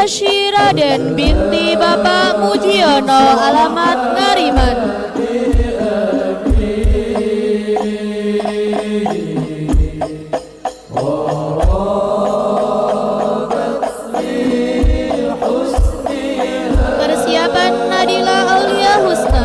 Raden binti Bapak Mujiono alamat Ngariman. Persiapan Nadila Aulia Husna.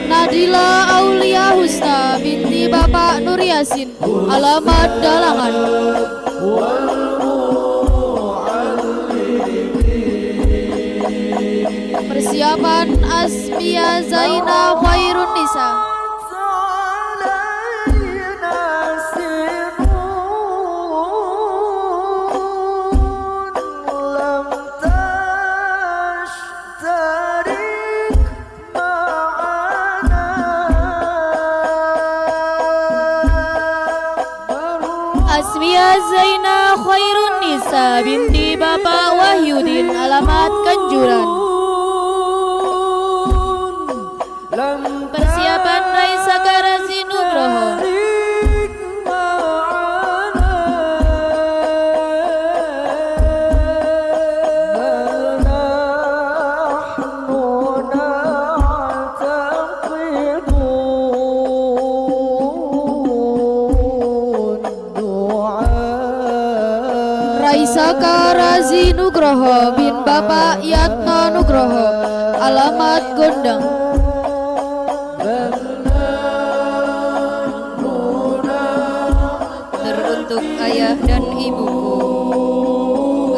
Nadila Aulia Husna binti Bapak Nur Yasin alamat Dalangan. Persiapan Asmia Zaina Khairun Nisa. Asmia Zaina Khairun Nisa binti Bapak Wahyudin alamat Kanjuran. Persiapan Raisa Karazi Nugroho. Raisa Karazi Nugroho bin Bapak Yatno Nugroho alamat Gondang. Teruntuk ayah dan ibuku,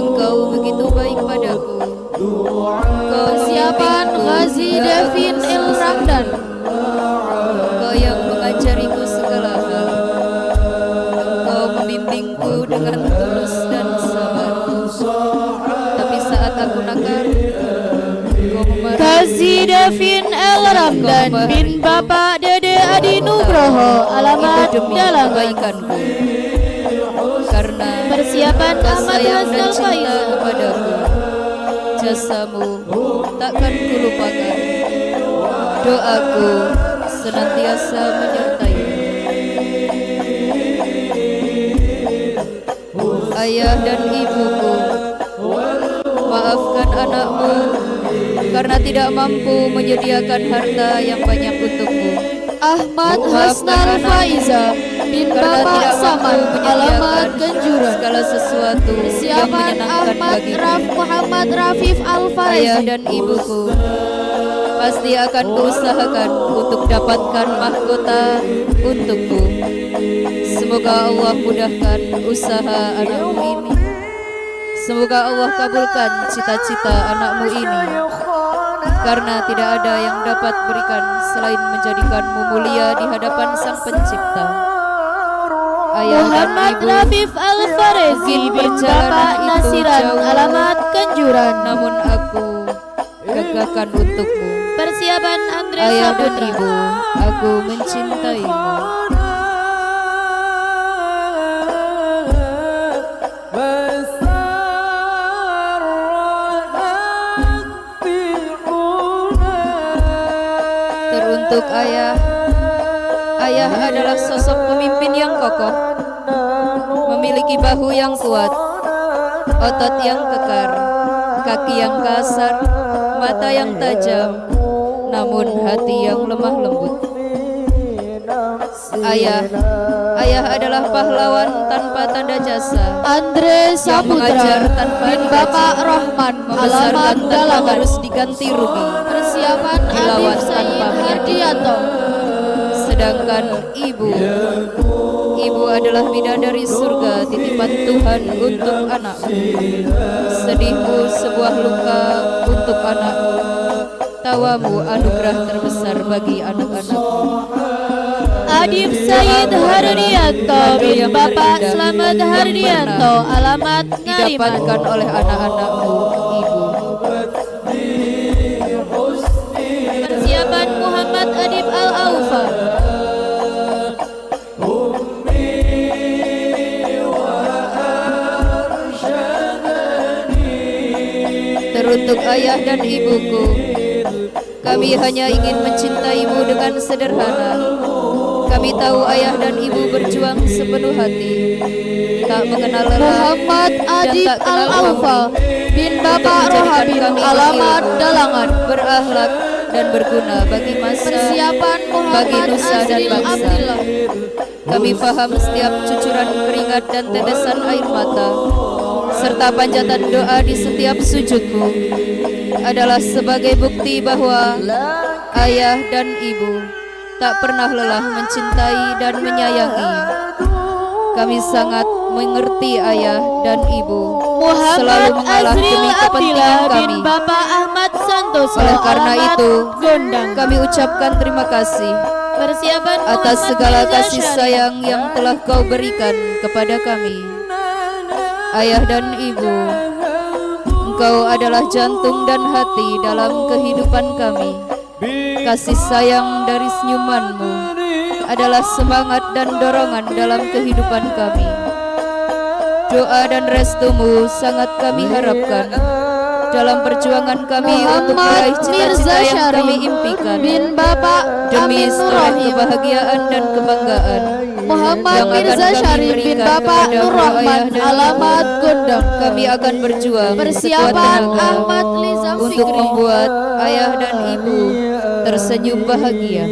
engkau begitu baik padaku. Persiapan Ghazi Devin El Ramdan. Engkau yang mengajariku segala hal. Engkau membimbingku dengan tulus dan sabar. Tapi saat aku nakal, engkau memarahi. Ghazi Devin El Ramdan bin Bapak Dede Adi Nugroho alamat Itu demi Dalangan. kebaikanku. Karena Persiapan engkau Ahmad sayang dan Hasnal cinta Faiz. kepadaku. Jasamu takkan kulupakan. Doaku senantiasa menyertai. Ayah dan ibuku, maafkan anakmu karena tidak mampu menyediakan harta yang banyak untukmu. Ahmad Maafkan Hasnal anakmu Faiza bin karena Bapak tidak Saman mampu alamat menyediakan Kanjuran. segala sesuatu yang Persiapan menyenangkan Ahmad bagimu. Muhammad Rafif Al Ayah Farezi. dan ibuku, pasti akan kuusahakan untuk dapatkan mahkota untukku. Semoga Allah mudahkan usaha anakmu ini. Semoga Allah kabulkan cita-cita anakmu ini. Karena tidak ada yang dapat berikan selain menjadikanmu mulia di hadapan Sang Pencipta. Ayah dan Muhammad ibu, Rafif Al Farezi bin perjalanan Bapak itu Nasiran jauh, alamat Kanjuran. namun aku gagahkan untukmu. Persiapan Andre Ayah dan Saputra. ibu, aku mencintaimu. Teruntuk ayah, ayah adalah sosok pemimpin yang kokoh, memiliki bahu yang kuat, otot yang kekar, kaki yang kasar, mata yang tajam, namun hati yang lemah lembut. Ayah adalah pahlawan tanpa tanda jasa, Andre yang mengajar Saputra tanpa bin digaji, Bapak Rahman alamat membesarkan tanpa Dalangan. harus diganti rugi, Persiapan dilawan Habib tanpa Said menyakiti. Hardianto. Sedangkan ibu adalah bidadari surga titipan Tuhan untuk anakmu. Sedihmu sebuah luka untuk anakmu, tawamu anugerah terbesar bagi anak-anakmu. Adib Said Hardianto bin yang Bapak terindah Slamet yang Hardianto pernah alamat Ngariman. didapatkan oleh anak-anakmu, ibu. untuk ayah dan ibuku. Kami hanya ingin mencintaimu dengan sederhana. Kami tahu ayah dan ibu berjuang sepenuh hati, tak mengenal lelah Muhammad dan Adib tak kenal Al-Aufa bin Bapak menjadikan Rohabin, kami alamat berilmu, Dalangan. berakhlak dan berguna bagi masa, Persiapan bagi Muhammad nusa dan Azril bangsa. Abdillah. Kami faham setiap cucuran keringat dan tetesan air mata, serta panjatan doa di setiap sujudmu adalah sebagai bukti bahwa ayah dan ibu tak pernah lelah mencintai dan menyayangi. Kami sangat mengerti ayah dan ibu selalu Muhammad mengalah Azril demi Abdillah kepentingan bin kami. Bapak Ahmad Santoso, Oleh karena alamat itu, Gondang. kami ucapkan terima kasih Persiapan atas Muhammad segala Mirza kasih Syarif. sayang yang telah kau berikan kepada kami. Ayah dan ibu, engkau adalah jantung dan hati dalam kehidupan kami. Kasih sayang dari senyumanmu adalah semangat dan dorongan dalam kehidupan kami. Doa dan restumu sangat kami harapkan dalam perjuangan kami untuk meraih Muhammad cita-cita Mirza yang kami Syarif impikan, bin Bapak demi Amin seluruh Nurrahim. kebahagiaan dan kebanggaan Muhammad yang akan Mirza kami Syarif bin berikan Bapak kepada Nur ayah Rahman, dan alamat ibu. Gondang. Kami akan berjuang sekuat Persiapan tenaga Ahmad Liza untuk Fikri. membuat ayah dan ibu tersenyum bahagia.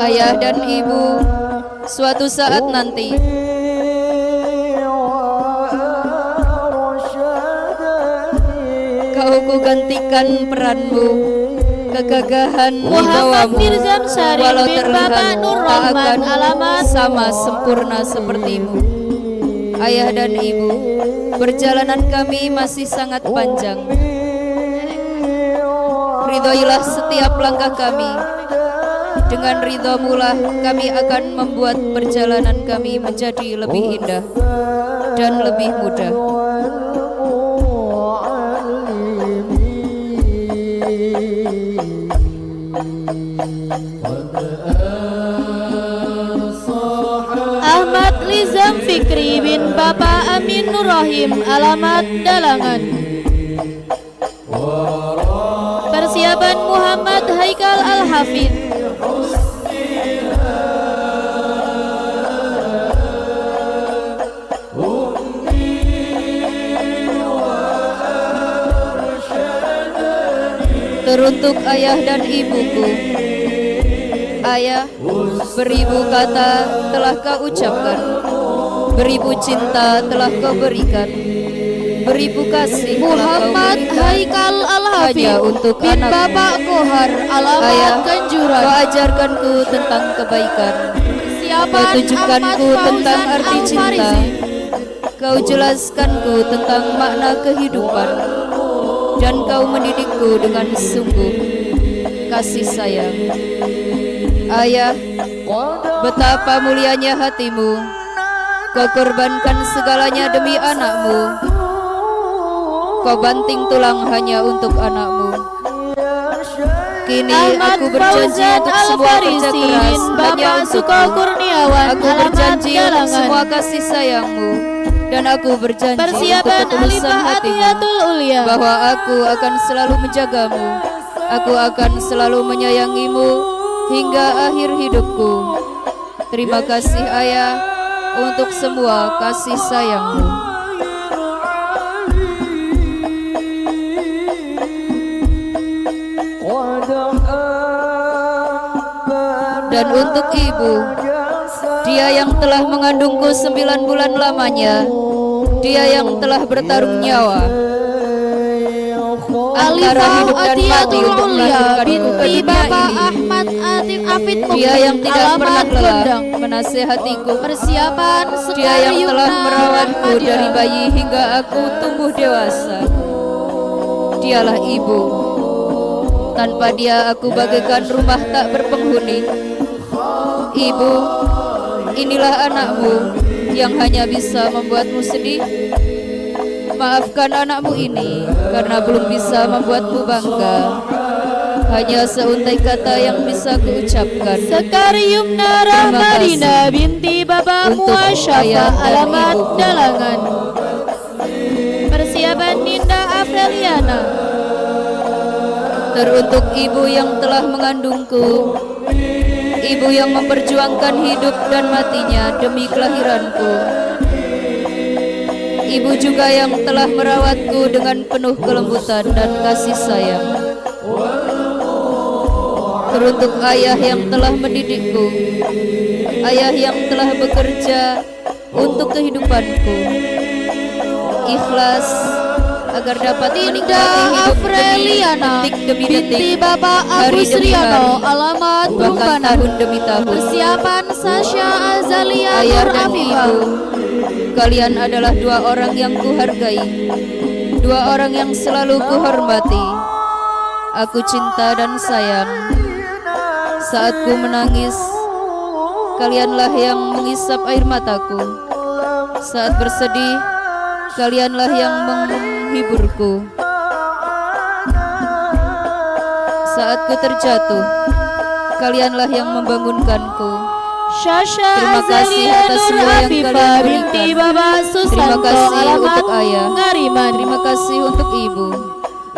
Ayah dan ibu, suatu saat nanti kau kugantikan peranmu, kegagahan Muhammad wibawamu, Mirza Syarif walau bin terlihat Bapak Nur tak Rahman, akan alamat sama sempurna sepertimu. Ayah dan ibu, perjalanan kami masih sangat panjang. Ridhoilah setiap langkah kami. Dengan ridhomulah kami akan membuat perjalanan kami menjadi lebih indah dan lebih mudah. Ahmad Lizam Fikri bin Bapak Amin Nurrahim, alamat Dalangan. Persiapan Muhammad Haikal Al-Hafid. Teruntuk ayah dan ibuku. Ayah, beribu kata telah kau ucapkan, beribu cinta telah kau berikan, beribu kasih telah kau Muhammad berikan Haikal Al-Hafid hanya untuk bin anakmu. Bapak Kohar, alamat Ayah, Kanjuran. kau ajarkanku tentang kebaikan, kau Persiapan tunjukkanku Ahmad tentang Fauzan arti cinta, Al-Farizi. kau jelaskanku tentang makna kehidupan, dan kau mendidikku dengan sungguh kasih sayang. Ayah, betapa mulianya hatimu, kau korbankan segalanya demi anakmu, kau banting tulang hanya untuk anakmu. Kini Ahmad aku berjanji Fauzan untuk semua kerja Al-Farizi keras bin hanya Bapak untukmu. Suko Kurniawan, Aku alamat berjanji untuk Dalangan. semua kasih sayangmu, dan aku berjanji untuk Persiapan ketulusan Alifah hatimu, Atiyatul Ulia. bahwa aku akan selalu menjagamu, aku akan selalu menyayangimu hingga akhir hidupku. Terima kasih ayah untuk semua kasih sayangmu. Dan untuk ibu, dia yang telah mengandungku 9 bulan lamanya, dia yang telah bertaruh nyawa antara Alifah hidup dan mati Atiyatul untuk Ulia melahirkanku ke binti dunia Bapak ini. Ahmad Atif Afid Mukmin, Dia yang tidak pernah alamat lelah Gondang. menasehatiku, Persiapan dia yang Sekar telah Yumna merawatku Ahmadiyah. dari bayi hingga aku tumbuh dewasa. Dialah ibu. Tanpa dia aku bagaikan rumah tak berpenghuni. Ibu, inilah anakmu yang hanya bisa membuatmu sedih. Maafkan anakmu ini karena belum bisa membuatmu bangga. hanya seuntai kata yang bisa kuucapkan. Sekariumna Rahmadina binti Bapa Untuk Muasyafa, ayah dan alamat ibuku. Dalangan. Persiapan Ninda Afriliana. Teruntuk ibu yang telah mengandungku, ibu yang memperjuangkan hidup dan matinya demi kelahiranku, ibu juga yang telah merawatku dengan penuh kelembutan dan kasih sayang. Teruntuk ayah yang telah mendidikku, ayah yang telah bekerja untuk kehidupanku, ikhlas agar dapat menikmati hidup Afriliana detik demi binti detik, Bapak hari Agus demi Riano, hari, alamat bahkan Rumbana. tahun demi tahun. Persiapan Sasha Azalia Ayah Nur dan Afifah. ibu, kalian adalah dua orang yang kuhargai, dua orang yang selalu kuhormati. Aku cinta dan sayang. Saat ku menangis, kalianlah yang mengisap air mataku. Saat bersedih, kalianlah yang menghiburku. Saat ku terjatuh, kalianlah yang membangunkanku. Sasha Terima kasih Azalia atas Nur semua yang Afifah kalian binti berikan. Bapak Terima Susanto, kasih alamat untuk ayah. Ngariman. Terima kasih untuk ibu.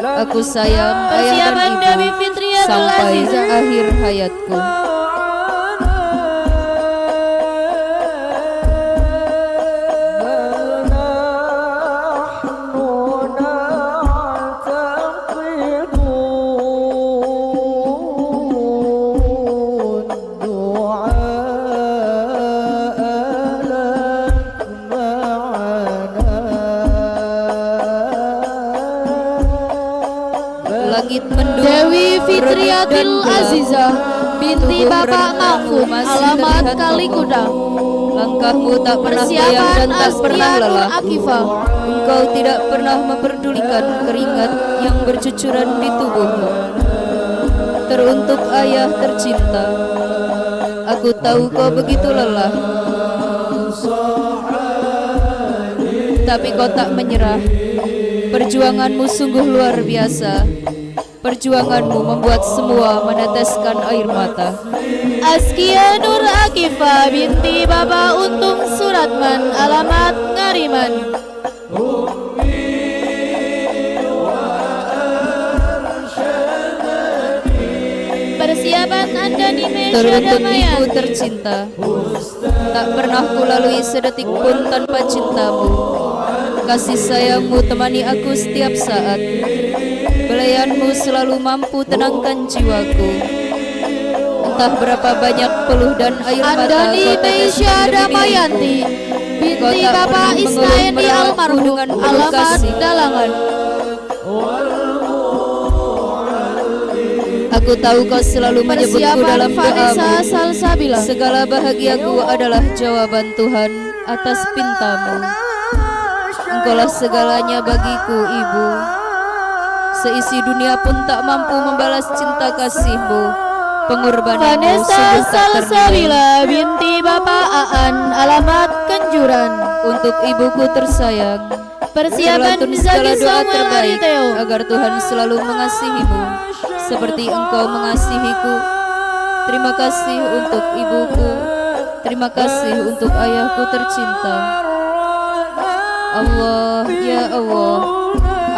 Aku sayang ayah Persiapan dan Dewi ibu Fitriatul sampai Azizah. akhir hayatku. Langit mendung, Dewi Fitriatul redup dan gelap. Azizah binti Tubuh Bapak rentamu Mahfud, masih alamat terlihat Kalikuda. Langkahmu tak pernah goyang Persiapan dan tak pernah Astia Nur lelah. Akifah. Engkau tidak pernah memperdulikan keringat yang bercucuran di tubuhmu. Teruntuk ayah tercinta, aku tahu kau begitu lelah, tapi kau tak menyerah. Perjuanganmu sungguh luar biasa. Perjuanganmu membuat semua meneteskan air mata. Askia Nur Akifah binti Bapak Untung Suratman, alamat Ngariman. Persiapan Andani Mesya Teruntuk ibu Damayanti. tercinta, tak pernah kulalui sedetik pun tanpa cintamu. Kasih sayangmu temani aku setiap saat. Belayanmu selalu mampu tenangkan jiwaku. Entah berapa banyak peluh dan air mata Andani kau teteskan Mesya demi Damayanti diriku. Kau binti tak Bapak pernah mengeluh Isnaini merawatku almarhum, dengan penuh alamat kasih. Dalangan. Aku tahu kau selalu menyebutku Persiapan dalam Vanessa doamu. Salsabila. Segala bahagiaku adalah jawaban Tuhan atas pintamu. Engkaulah segalanya bagiku, Ibu. Seisi dunia pun tak mampu membalas cinta kasihmu. Pengorbananmu Vanessa sungguh tak ternilai. Salsabila binti Bapak Aan, alamat Kenjuran. Untuk ibuku tersayang, Persiapan Selantun segala Zaki doa Samuel terbaik Ariteo. agar Tuhan selalu mengasihimu seperti engkau mengasihiku. Terima kasih untuk ibuku. Terima kasih untuk ayahku tercinta. Allah, ya Allah,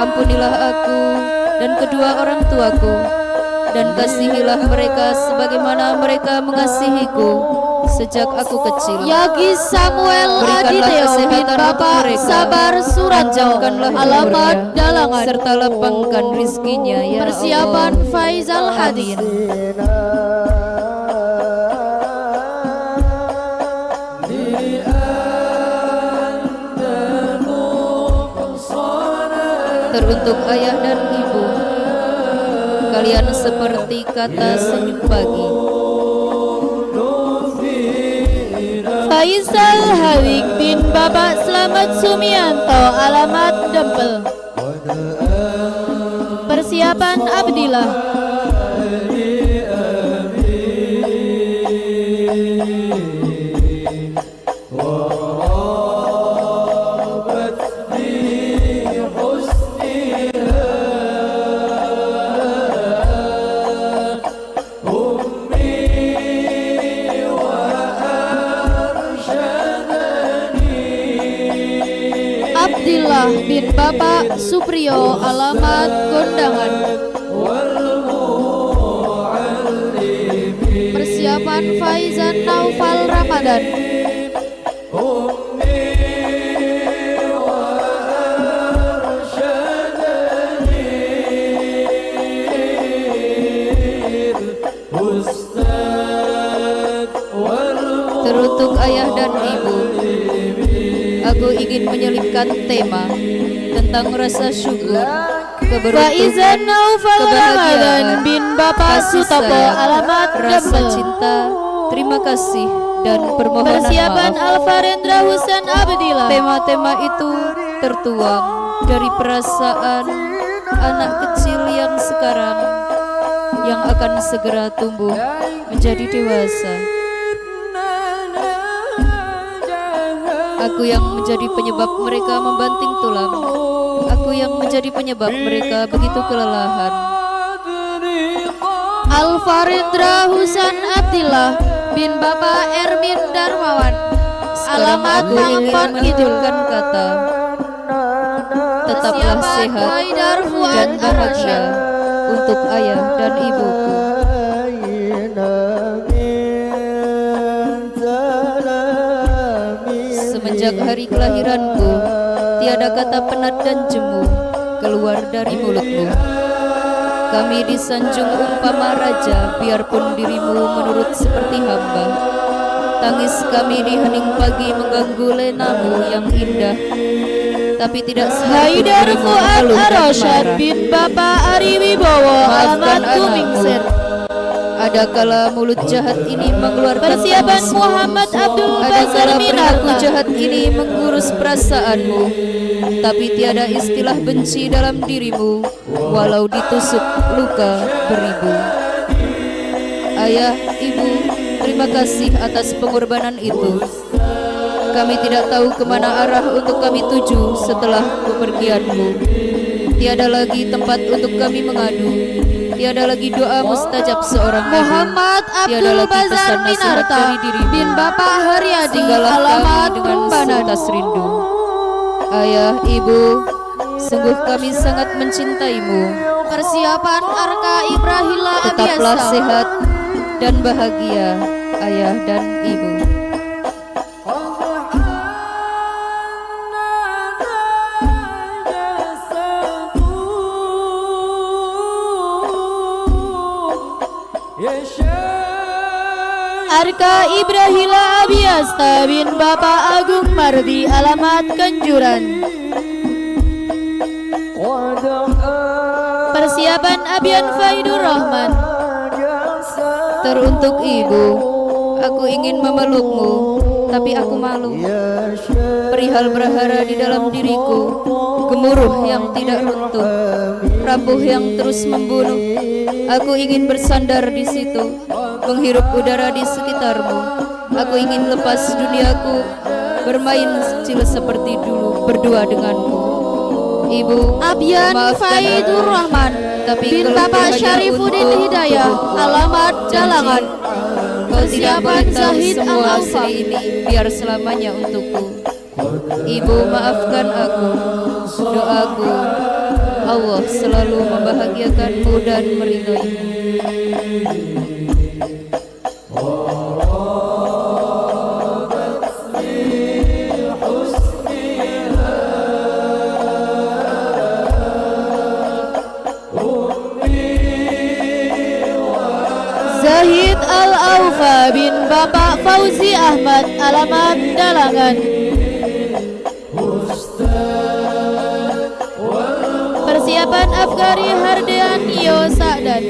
ampunilah aku dan kedua orang tuaku, dan kasihilah mereka sebagaimana mereka mengasihiku sejak aku kecil. Yagi Samuel Berikanlah Aditeo bin kesehatan untuk Bapak mereka. Sabar Suranto, Panjangkanlah alamat umurnya, Dalangan. serta lapangkan rizkinya, ya Persiapan Allah. Faizal Hadin. Teruntuk ayah dan ibu, kalian seperti kata senyum pagi. Faisal Halik bin Bapak Slamet Sumianto, alamat Dempel. Persiapan Abdillah. Bapak Supriyo, alamat Kondangan. Persiapan Faizan Naufal Ramadan. Teruntuk ayah dan ibu, aku ingin menyelipkan tema tentang rasa syukur, Faizan Naufal Ramadan bin Bapak kasih Sutopo, sayang, alamat rasa Gembel. cinta, terima kasih dan permohonan Persiapan maaf. Alfarendra Husain Abdillah. Tema-tema itu tertuang dari perasaan anak kecil yang sekarang yang akan segera tumbuh menjadi dewasa. Aku yang menjadi penyebab mereka membanting tulang. Aku yang menjadi penyebab mereka begitu kelelahan. Alfarendra Husain Abdillah bin Bapak Ermin Darmawan, Sekarang alamat aku ingin Mampang Kidul. menunjukkan kata tetaplah Persiapan sehat Haidar Fuad dan bahagia Arsyad. untuk ayah dan ibuku. Semenjak hari kelahiranku, tiada kata penat dan jemu keluar dari mulutmu. Kami disanjung umpama raja, biarpun dirimu menurut seperti hamba. Tangis kami di hening pagi mengganggu lenamu yang indah, tapi tidak seharusnya Haidar dirimu Fuad mengeluh dan Arsyad marah. bin Bapak Ari Wibowo, Maafkan alamat anakku. Kumingsen. Ada kala mulut jahat ini mengeluarkan Persiapan tangismu. Muhammad Abdul Ada Bazar kala perilaku Minarta. jahat ini mengurus perasaanmu, tapi tiada istilah benci dalam dirimu, walau ditusuk luka beribu. Ayah, ibu, terima kasih atas pengorbanan itu. Kami tidak tahu kemana arah untuk kami tuju setelah kepergianmu. Tiada lagi tempat untuk kami mengadu. Tiada lagi doa mustajab seorang ibu. Muhammad Tiada Abdul lagi Bazar pesan nasihat Minarta dari dirimu. bin Bapak Haryadi, Tinggallah alamat kami dengan Prambanan. sejuta rindu. Ayah, ibu, sungguh kami sangat mencintaimu. Persiapan Arka Ibrahila Tetaplah Abiasa. sehat dan bahagia, ayah dan ibu. Arka Ibrahila Abiasta bin Bapak Agung Mardi, alamat Kenjuran. Persiapan Abian Faidur Rahman. Teruntuk ibu, aku ingin memelukmu, tapi aku malu. Perihal berhara di dalam diriku, gemuruh yang tidak runtuh, rapuh yang terus membunuh. Aku ingin bersandar di situ, menghirup udara di sekitarmu. Aku ingin lepas duniaku, bermain kecil seperti dulu, berdua denganmu. Ibu, Abian maafkan Faidur aku, Rahman tapi bin kalau Bapak hanya Syarifuddin untuk Hidayah, tubuhku, alamat janji, Jalangan. kau tidak boleh Persiapan tahu Zahid semua Al-Alfa. asli ini biar selamanya untukku. Ibu, maafkan aku. Doaku, Allah selalu membahagiakanmu dan meridhoimu. Zahid Al-Aufa bin Bapak Fauzi Ahmad, alamat Dalangan. Persiapan Afgari Hardian Yo Sa'dan.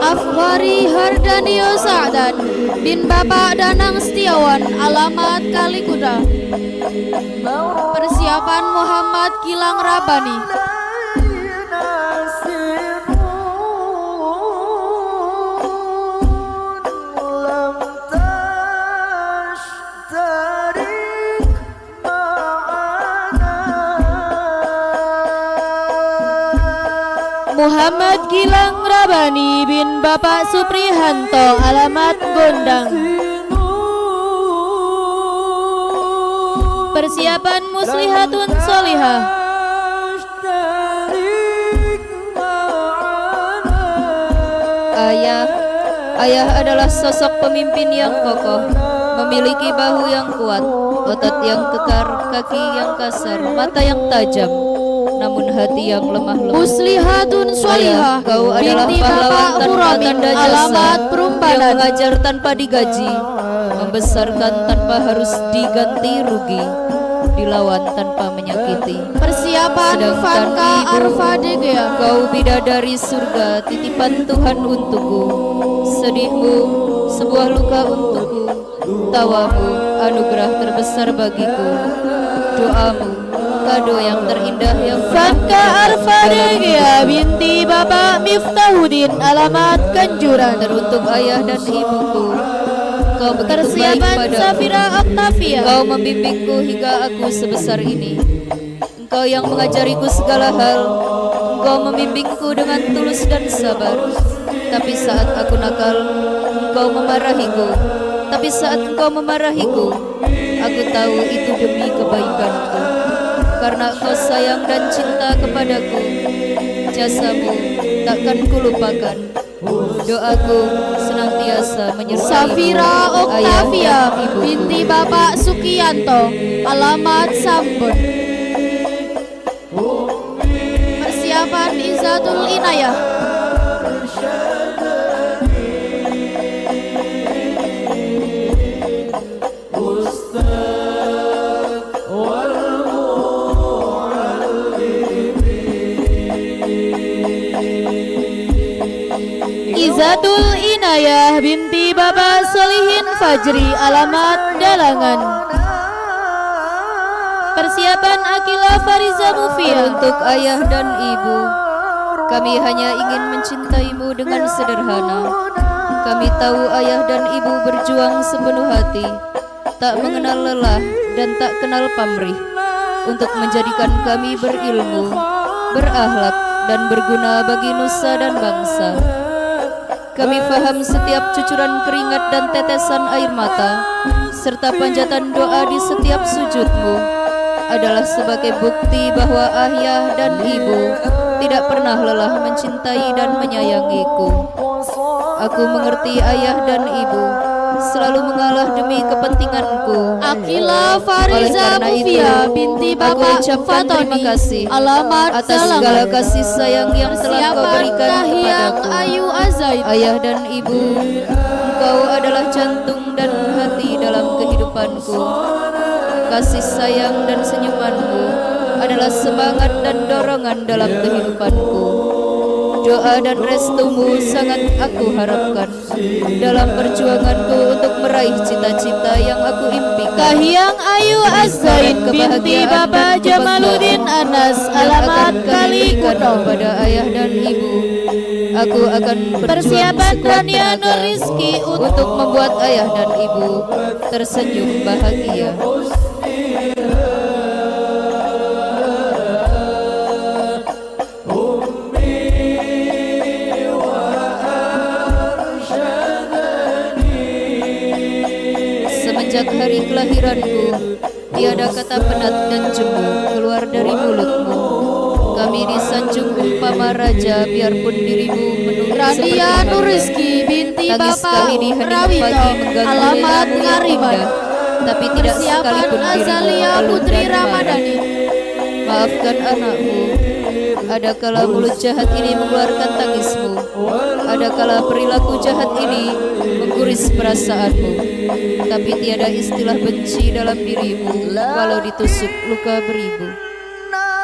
Afghari Hardanio Sa'dan bin Bapak Danang Setiawan, alamat Kalikuda. Persiapan Muhammad Gilang Rabani. Muhammad Gilang Rabani bin Bapak Suprihanto, alamat Gondang. Persiapan muslihatun solihah. Ayah adalah sosok pemimpin yang kokoh, memiliki bahu yang kuat, otot yang kekar, kaki yang kasar, mata yang tajam, namun hati yang lemah lembut. Muslihatun solihah, Kau adalah binti pahlawan Bapak tanpa Muramin, tanda jasa, alamat yang Perumbanan. mengajar tanpa digaji, membesarkan tanpa harus diganti rugi, dilawan tanpa menyakiti. Persiapan Sedangkan Vanka ibu, Arvadegea. kau bidadari surga, titipan Tuhan untukku. Sedihmu, sebuah luka untukku. Tawamu, anugerah terbesar bagiku. Doamu, kado yang terindah yang Vanka Arvadegea binti Bapak Miftahuddin, alamat Kanjuran. teruntuk ayah dan ibuku. Kau begitu baik Persiapan padaku. Safira Octavia. Engkau membimbingku hingga aku sebesar ini. Engkau yang mengajariku segala hal. Engkau membimbingku dengan tulus dan sabar. Tapi saat aku nakal, engkau memarahiku. Tapi saat engkau memarahiku, aku tahu itu demi kebaikanku. Karena engkau sayang dan cinta kepadaku, jasamu takkan kulupakan. Doaku senantiasa menyertai Safira Octavia ibu. binti Bapak Sukianto, alamat Sambon. Persiapan Izzatul Inayah. Izzatul Inayah binti Bapak Solihin Fajri, alamat Dalangan. Persiapan Akila Fariza Mufia. Untuk ayah dan ibu, kami hanya ingin mencintaimu dengan sederhana. Kami tahu ayah dan ibu berjuang sepenuh hati, tak mengenal lelah dan tak kenal pamrih, untuk menjadikan kami berilmu, berakhlak, dan berguna bagi nusa dan bangsa. Kami faham setiap cucuran keringat dan tetesan air mata, serta panjatan doa di setiap sujudmu adalah sebagai bukti bahwa ayah dan ibu tidak pernah lelah mencintai dan menyayangiku. Aku mengerti ayah dan ibu selalu mengalah demi kepentinganku. Akila Oleh Fariza karena itu, Mufia binti aku Bapak ucapkan terima Fatoni, kasih alamat atas segala Dalangan. kasih sayang yang telah kau Persiapan berikan Kahiyang kepadaku. Ayu Azaid. Ayah dan ibu, engkau adalah jantung dan hati dalam kehidupanku. Kasih sayang dan senyumanmu adalah semangat dan dorongan dalam kehidupanku. Doa dan restumu sangat aku harapkan dalam perjuanganku untuk meraih cita-cita yang aku impikan. Kahiyang Ayu Azaid binti Bapak Jamaluddin Anas, alamat Kali Kuno. Pada ayah dan ibu, aku akan berjuang Persiapan sekuat Rania tenaga Nur Rizky untuk membuat ayah dan ibu tersenyum bahagia. Semenjak hari kelahiranku, tiada kata penat dan jemu keluar dari mulutmu. Kami disanjung umpama raja, biarpun dirimu menunggu Rania seperti Nur hamba. Rizky binti Tangis Bapak kami di hening Rawito, pagi mengganggu alamat lelamu yang Ngariban. indah, tapi tidak Persiapan sekalipun dirimu Azalia mengeluh Putri dan marah. Ramadhani. Maafkan anakmu. Ada kala mulut jahat ini mengeluarkan tangismu. Ada kala perilaku jahat ini mengguris perasaanmu. Tapi tiada istilah benci dalam dirimu walau ditusuk luka beribu.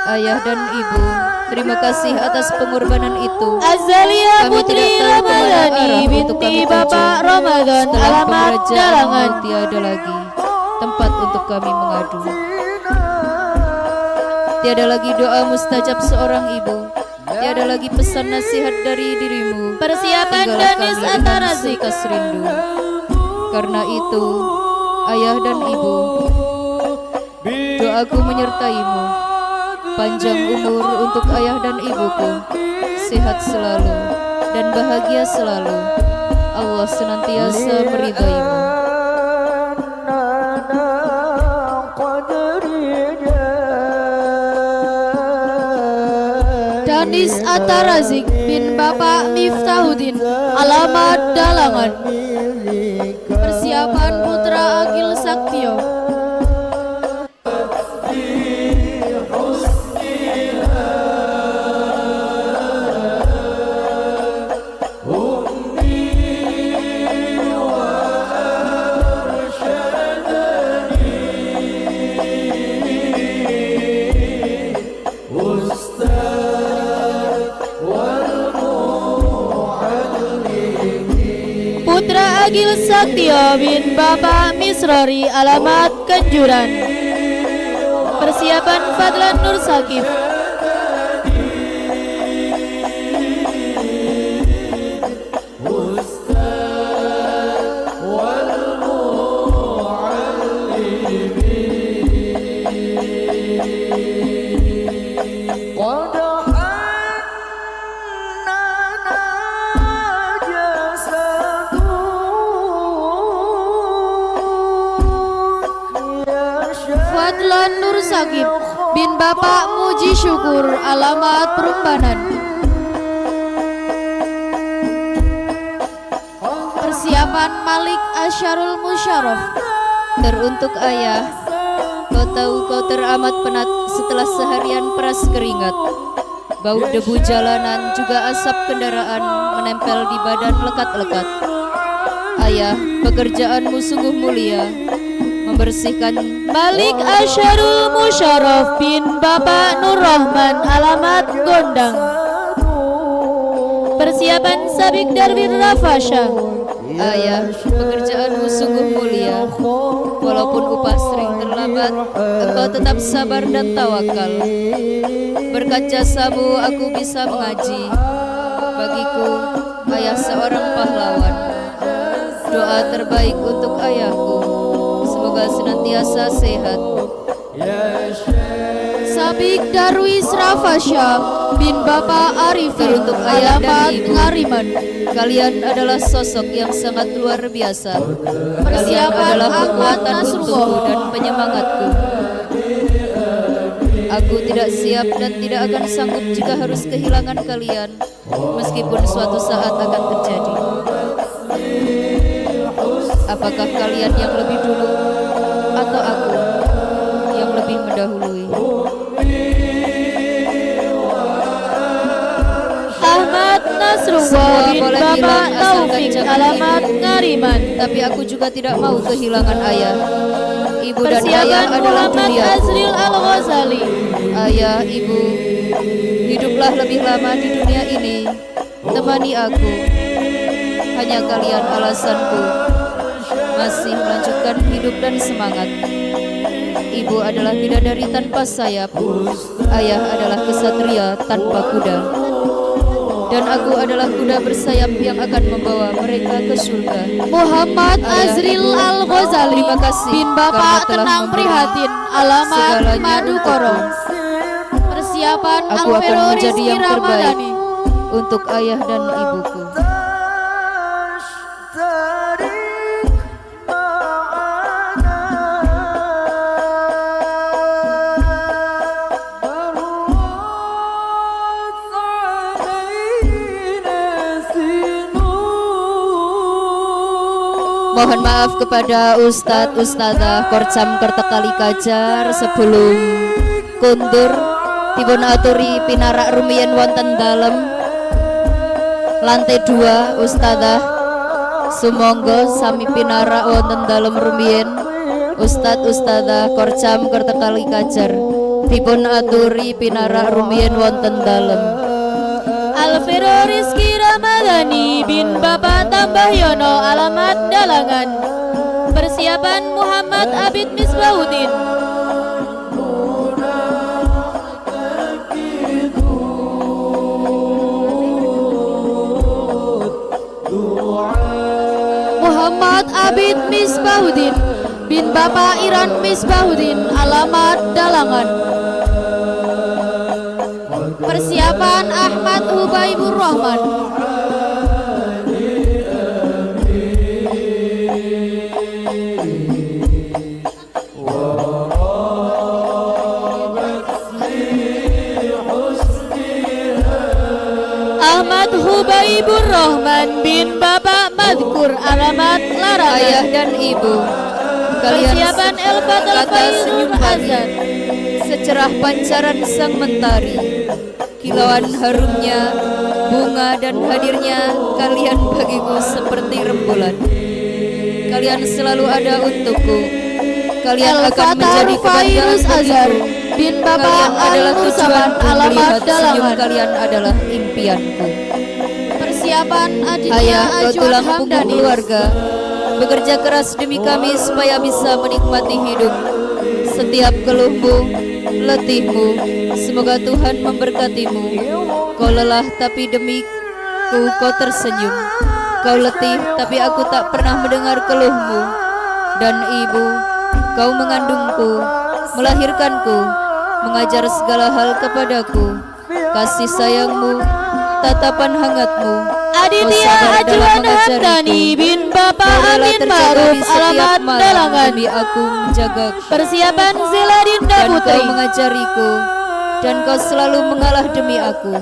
Ayah dan ibu, terima kasih atas pengorbanan itu. Azalia Kami Putri tidak tahu kemana Ramadhani arah untuk binti kami Bapak tuju. Ramadan, Setelah alamat pemerajaanmu Dalangan. tiada lagi tempat untuk kami mengadu. Tiada lagi doa mustajab seorang ibu. Tiada lagi pesan nasihat dari dirimu. Persiapan Tinggallah Danis kami dengan Antarazik. sekas rindu. Karena itu, ayah dan ibu, doaku menyertaimu. Panjang umur untuk ayah dan ibuku, sehat selalu dan bahagia selalu. Allah senantiasa meridaimu. Danis Atarazik bin Bapak Miftahuddin, alamat Dalangan. Persiapan Putra Agil Saktio. Putra Agil Saktio bin Bapak Misrori, alamat Kenjuran. Persiapan Fadlan Nur Sakif. Fadlan Nur Sakif bin Bapak Muji Syukur, alamat Perumbanan. Persiapan Malik Asyarul Musyarraf. Teruntuk ayah, kau tahu kau teramat penat setelah seharian peras keringat. Bau debu jalanan juga asap kendaraan menempel di badan lekat-lekat. Ayah, pekerjaanmu sungguh mulia, membersihkan. Malik Asyarul Musyarraf bin Bapak Nur Rahman, alamat Gondang. Persiapan Sabik Darwin Rafasha. Ayah, pekerjaanmu sungguh mulia, walaupun upah sering terlambat, engkau tetap sabar dan tawakal. Berkat jasamu aku bisa mengaji. Bagiku, ayah seorang pahlawan. Doa terbaik untuk ayahku, semoga senantiasa sehat. Sabik Darwis Rafasha bin Bapak Arifin, Untuk ayah dan alamat ibu, Ngariman. kalian adalah sosok yang sangat luar biasa. Kalian Persiapan adalah Ahmad kekuatan Nasrullah. untukku dan penyemangatku. Aku tidak siap dan tidak akan sanggup jika harus kehilangan kalian, meskipun suatu saat akan terjadi. Apakah kalian yang lebih dulu atau aku yang lebih mendahului? Ahmad Nasrullah Semua bin boleh Bapak hilang asalkan Taufik, jangan alamat ibu. Ngariman. Tapi aku juga tidak mau kehilangan ayah. Ibu dan ayah Persiapan adalah Muhammad duniaku. Azril Al-Ghazali. Ayah, ibu, hiduplah lebih lama di dunia ini. Temani aku. Hanya kalian alasanku masih melanjutkan hidup dan semangat. Ibu adalah bidadari tanpa sayap. Ayah adalah kesatria tanpa kuda. Dan aku adalah kuda bersayap yang akan membawa mereka ke surga. Muhammad Ayah, Azril ibu, Al-Ghazali terima kasih bin karena Bapak telah Tenang memberi Prihatin, alamat segalanya Madukoro. untukku. Persiapan Aku akan Alvero menjadi Rizky yang terbaik Ramadhani. untuk ayah dan ibuku. Mohon maaf kepada Ustadz Ustadzah Korcam Kertekali Kajar sebelum kundur dipun aturi pinarak rumiyin wonten dalem lantai 2. Ustadzah sumangga sami pinarak wonten dalem rumiyin. Ustadz Ustadzah Korcam Kertekali Kajar dipun aturi pinarak rumiyin wonten dalem. Alvero Rizky Ramadhani bin Bapak Tambahyono, alamat Dalangan. Persiapan Muhammad Abid Misbahuddin. Muhammad Abid Misbahuddin bin Bapak Iran Misbahuddin, alamat Dalangan. Persiapan Persiapan Ahmad Hubaibur Rahman. Ahmad Hubaibur Rahman bin Bapak Madkur alamat Larangan. Ayah dan ibu, kalian Persiapan El-Fatul kata senyum Faizul pagi, Azan. secerah pancaran sang mentari, kilauan harumnya bunga dan hadirnya kalian bagiku seperti rembulan. Kalian selalu ada untukku. Kalian akan menjadi El-Fatul Fairuz kebanggaan Azhar bagiku. bin Bapak Kalian adalah Al-Mursaman tujuanku, alamat melihat senyum Dalangan. kalian adalah impianku. Persiapan Aditya Ayah, kau Ajwan tulang punggung Hamdani. keluarga, bekerja keras demi kami supaya bisa menikmati hidup. Setiap keluhmu, letihmu, semoga Tuhan memberkatimu. Kau lelah tapi demiku kau tersenyum. Kau letih tapi aku tak pernah mendengar keluhmu. Dan ibu, kau mengandungku, melahirkanku, mengajar segala hal kepadaku. Kasih sayangmu, tatapan hangatmu, Aditya Ajwan Hamdani bin Bapak Amin Ma'ruf alamat Dalangan. demi aku menjagaku. Persiapan Zeladinda Dan Putri. kau mengajariku, dan kau selalu mengalah demi aku.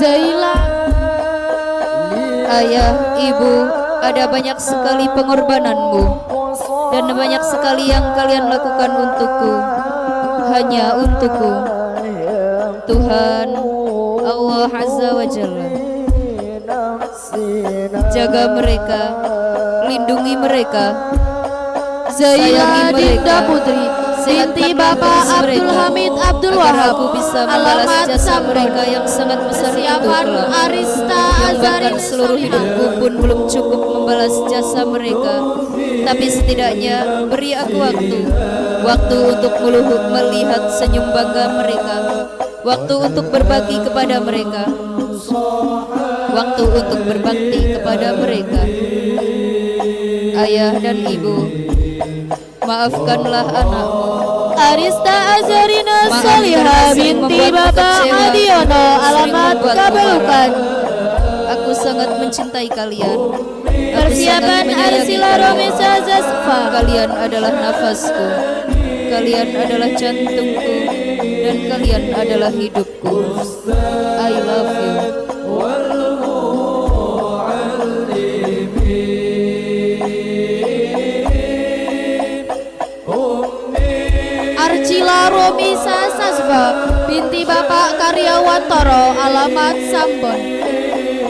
Zaila. Ayah, ibu, ada banyak sekali pengorbananmu dan banyak sekali yang kalian lakukan untukku, hanya untukku. Tuhan Allah Azza wa Jalla, jaga mereka, lindungi mereka, Zaila sayangi mereka, Dinda Putri binti Bapak Abdul Hamid Abdul agar Wahab aku bisa membalas alamat jasa Sambon. mereka yang sangat besar itu Persiapan kelak, Arista yang bahkan Azari seluruh hidupku pun belum cukup membalas jasa mereka. Tapi setidaknya beri aku waktu untuk melihat senyum bangga mereka, waktu untuk berbagi kepada mereka, waktu untuk berbakti kepada mereka. Ayah dan ibu, maafkanlah anakmu. Arista Azarina Maaf Solihah karena sering binti membuatku Bapak kecewa, Adiono sering alamat membuatku Kabelukan. marah. Aku sangat mencintai kalian. Aku Persiapan sangat menyayangi Arsila kalian. Romesa Zasfa. Kalian adalah nafasku, kalian adalah jantungku, dan kalian adalah hidupku. I love you. Arcila Romisa Sasva binti Bapak Karyawantoro alamat Sambon.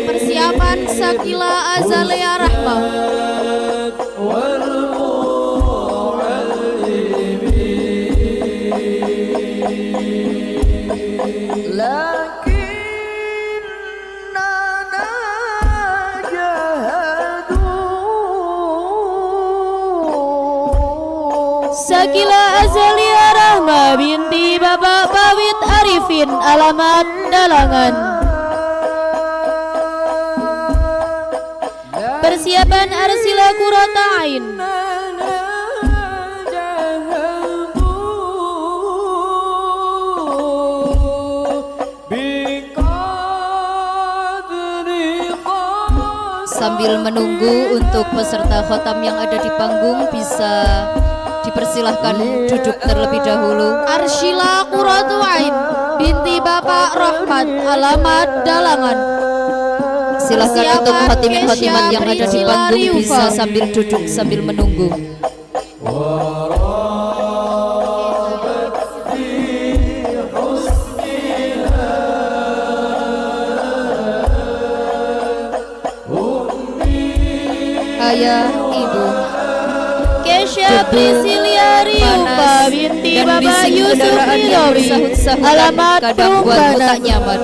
Persiapan Sakila Azalea Rahma. Sakila Azalea Rahma binti Bapak Bawit Arifin alamat Dalangan. Persiapan Arsila Kurata Ain. Sambil menunggu untuk peserta khotam yang ada di panggung bisa dipersilahkan duduk terlebih dahulu. Arsyila Qurratu Ain binti Bapak Rahmat alamat Dalangan. Silahkan untuk Persiapan khotimin-khotimat yang ada di Kesya panggung Priscila bisa Riufa. sambil duduk sambil menunggu. Ayah, ibu, Kesya Priscilia Riufa panas binti dan Bapak bising Yusuf kendaraan yang Hilawi bersahut-sahutan alamat kadang buatku tak Pungganan. nyaman.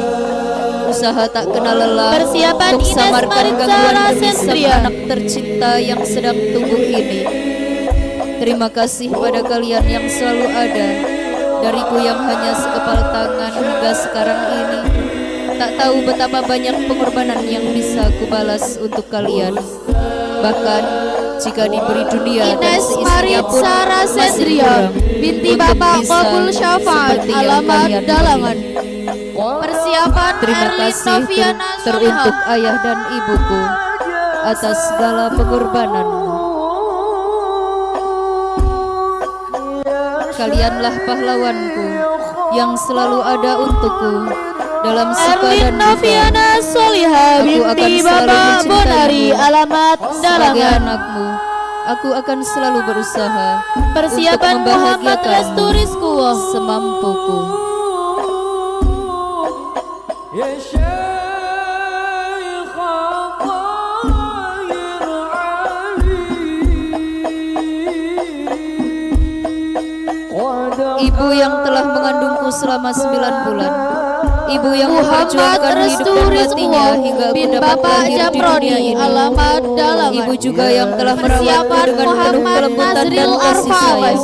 Usaha tak kenal lelah Persiapan untuk Ines samarkan Maritza gangguan demi sang Rasendria. anak tercinta yang sedang tumbuh ini. Terima kasih pada kalian yang selalu ada. Dariku yang hanya sekepal tangan hingga sekarang ini, tak tahu betapa banyak pengorbanan yang bisa kubalas untuk kalian. Bahkan jika diberi dunia dan Ines seisinya Marit pun Sara masih Sedria kurang binti untuk Bapak bisa Qabul Syafaat, seperti yang alamat kalian Dalangan. beri. Persiapan Terima Erlin kasih Noviana teruntuk Solihah. ayah dan ibuku atas segala pengorbananmu. Kalianlah pahlawanku yang selalu ada untukku dalam suka Erlin dan duka. Noviana Solihah Aku binti akan selalu Bapak mencintaimu. Bonari, alamat Sebagai Dalangan. anakmu, aku akan selalu berusaha Persiapan untuk Muhammad membahagiakanmu Restu Rizkuwo. semampuku. يا شيخ الطاير علي Ibu yang telah mengandungku selama 9 bulan, ibu yang Muhammad memperjuangkan hidup Restu dan Rizkuwo matinya hingga aku bin dapat Bapak lahir di Jamroni, dunia ini. alamat Dalangan. Ibu juga yang telah merawatku Persiapan dengan penuh Muhammad kelembutan dan Nazril kasih Arfa sayang. Abbas.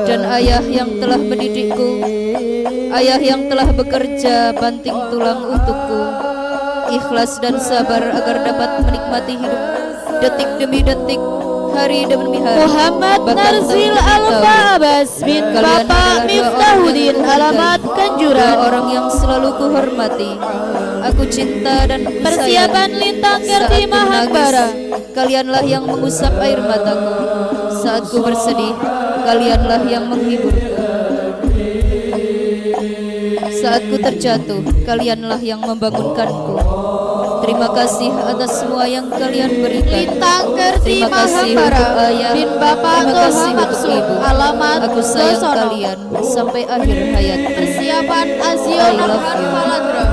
Dan ayah yang telah mendidikku, ayah yang telah bekerja banting tulang untukku, ikhlas dan sabar agar dapat menikmati hidup detik demi detik, hari demi hari. Muhammad bahkan Narzil tahun demi tahun. Alfa Abbas bin Kalian Bapak adalah dua Miftahuddin, orang yang alamat menghargai, Kanjuran. dua orang yang selalu kuhormati, aku cinta dan ku sayang. Persiapan Lintang Saat Kerti ku menangis, Mahagbara. kalianlah yang mengusap air mataku. Saat ku bersedih, kalianlah yang menghiburku. Saat ku terjatuh, kalianlah yang membangunkanku. Terima kasih atas semua yang kalian berikan. Lintang Kerti Terima kasih Mahagbara untuk ayah. bin Bapak Terima Toha kasih untuk Maksud, ibu. alamat Aku sayang Dosono. kalian sampai akhir hayat. Persiapan Azio I love Nabhan you. Falandra.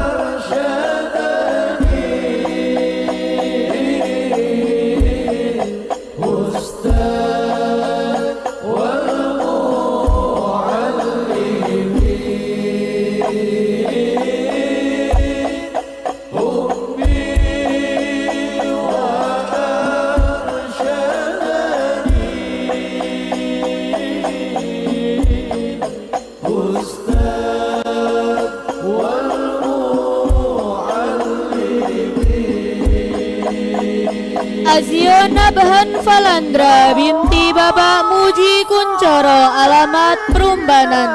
Azio Nabhan Falandra binti Bapak Muji Kuncoro, alamat Perumbanan.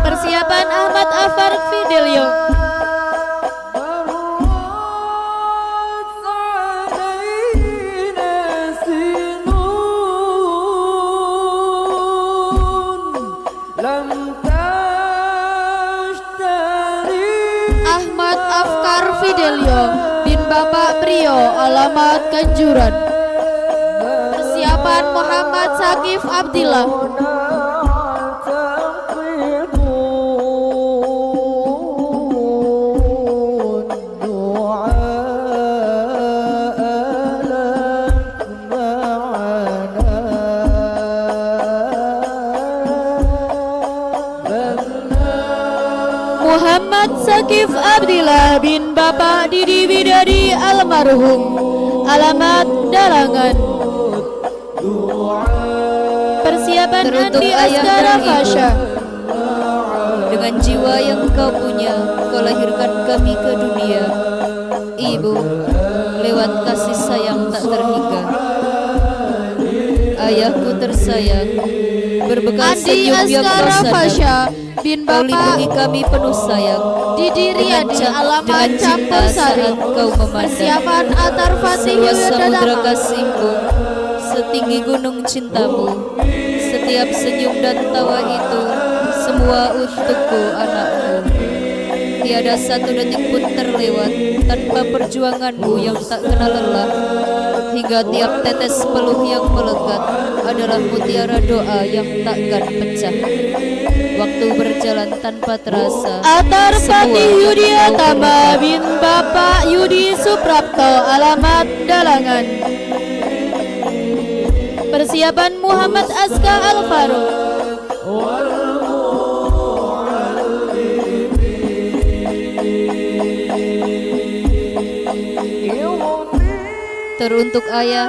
Persiapan Ahmad Afar Fidelio. Ahmad Afkar Fidelio bin Bapak Prio, alamat Kanjuran. Persiapan Muhammad Sakif Abdillah. Muhammad Sakif Abdillah bin Bapak Didi Widadi almarhum, alamat Dalangan. Persiapan Teruntuk Andi ayah Askara dan ibu. Fasya. Dengan jiwa yang kau punya, kau lahirkan kami ke dunia. Ibu, lewat kasih sayang tak terhingga. Ayahku tersayang, berbekal Andi senyum yang kau Askara sadar, Fasya bin kau lindungi Bapak kami penuh sayang. Didi Riyadi, alamat dengan cinta Campur Sari. saat kau memandang. Persiapan Atar Fatih Seluas samudra Yudadama. kasihmu, setinggi gunung cintamu, setiap senyum dan tawa itu, semua untukku anakku. Tiada satu detik pun terlewat tanpa perjuanganmu yang tak kenal lelah. Hingga tiap tetes peluh yang melekat adalah mutiara doa yang takkan pecah. Waktu berjalan tanpa terasa. Atar semua Fatih Yudi yang kau Atama berikan. bin Bapak Yudi Suprapto, alamat Dalangan. Persiapan Muhammad Aska Alvaro. Teruntuk ayah,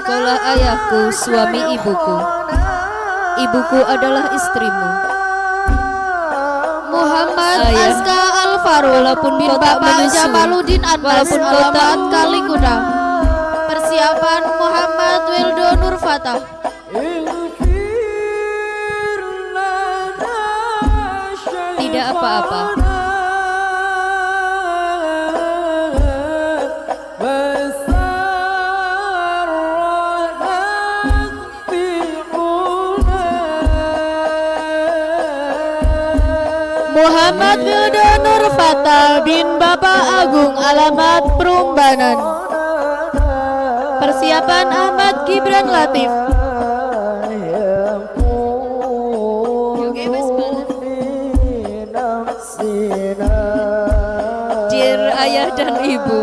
kaulah ayahku, suami ibuku. ibuku adalah istrimu. Muhammad Ayah, Aska Alvaro walaupun bin kau tak Bapak menyusu, Jamaluddin Anas walaupun kau tak- alamat Kalikuda. Persiapan Muhammad Wildo Nurfatah. Tidak apa-apa. Muhammad Wildo Nurfatah bin Bapak Agung alamat Perumbanan. Persiapan Ahmad Gibran Latif. Dear ayah dan ibu,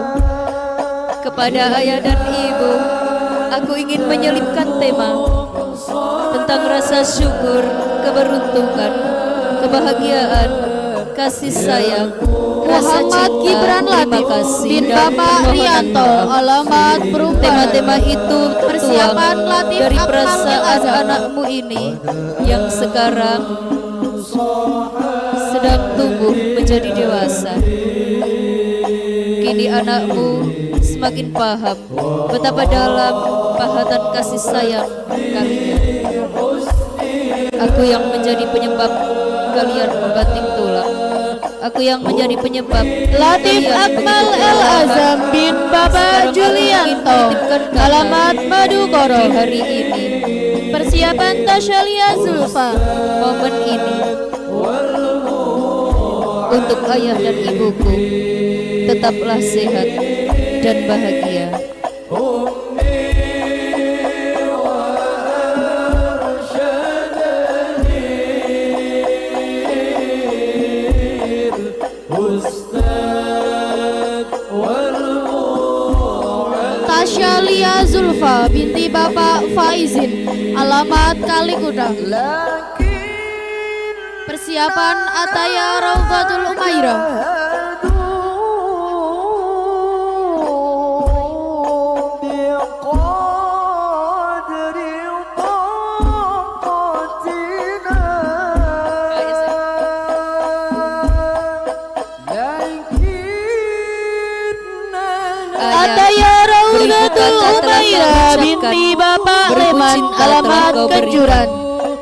kepada ayah dan ibu, aku ingin menyelipkan tema tentang rasa syukur, keberuntungan, kebahagiaan, kasih sayang, rasa Muhammad cinta, Gibran terima Latif kasih, bin dan Bapak permohonan Rianto maaf. alamat Perumbanan. Tema-tema itu tertuang Persiapan Latif dari Akmal perasaan Azhar. anakmu ini yang sekarang sedang tumbuh menjadi dewasa. Kini anakmu semakin paham betapa dalam pahatan kasih sayang kalian. Aku yang menjadi penyebab kalian membanting tulang. Aku yang menjadi penyebab Latif kalian Akmal begitu El kelelahan. Azam bin Bapak Sekarang aku Julianto ingin menitipkan kabar alamat Madukoro. di hari ini, Persiapan Tasyalia Zulfa. momen ini untuk ayah dan ibuku, tetaplah sehat dan bahagia. Tasyalia Zulfa binti Bapak Faizin alamat Kalikuda. Persiapan Ataya Raudatul Umairah. Ataya Raudatul Umairah binti Bapak Leman alamat Kenjuran.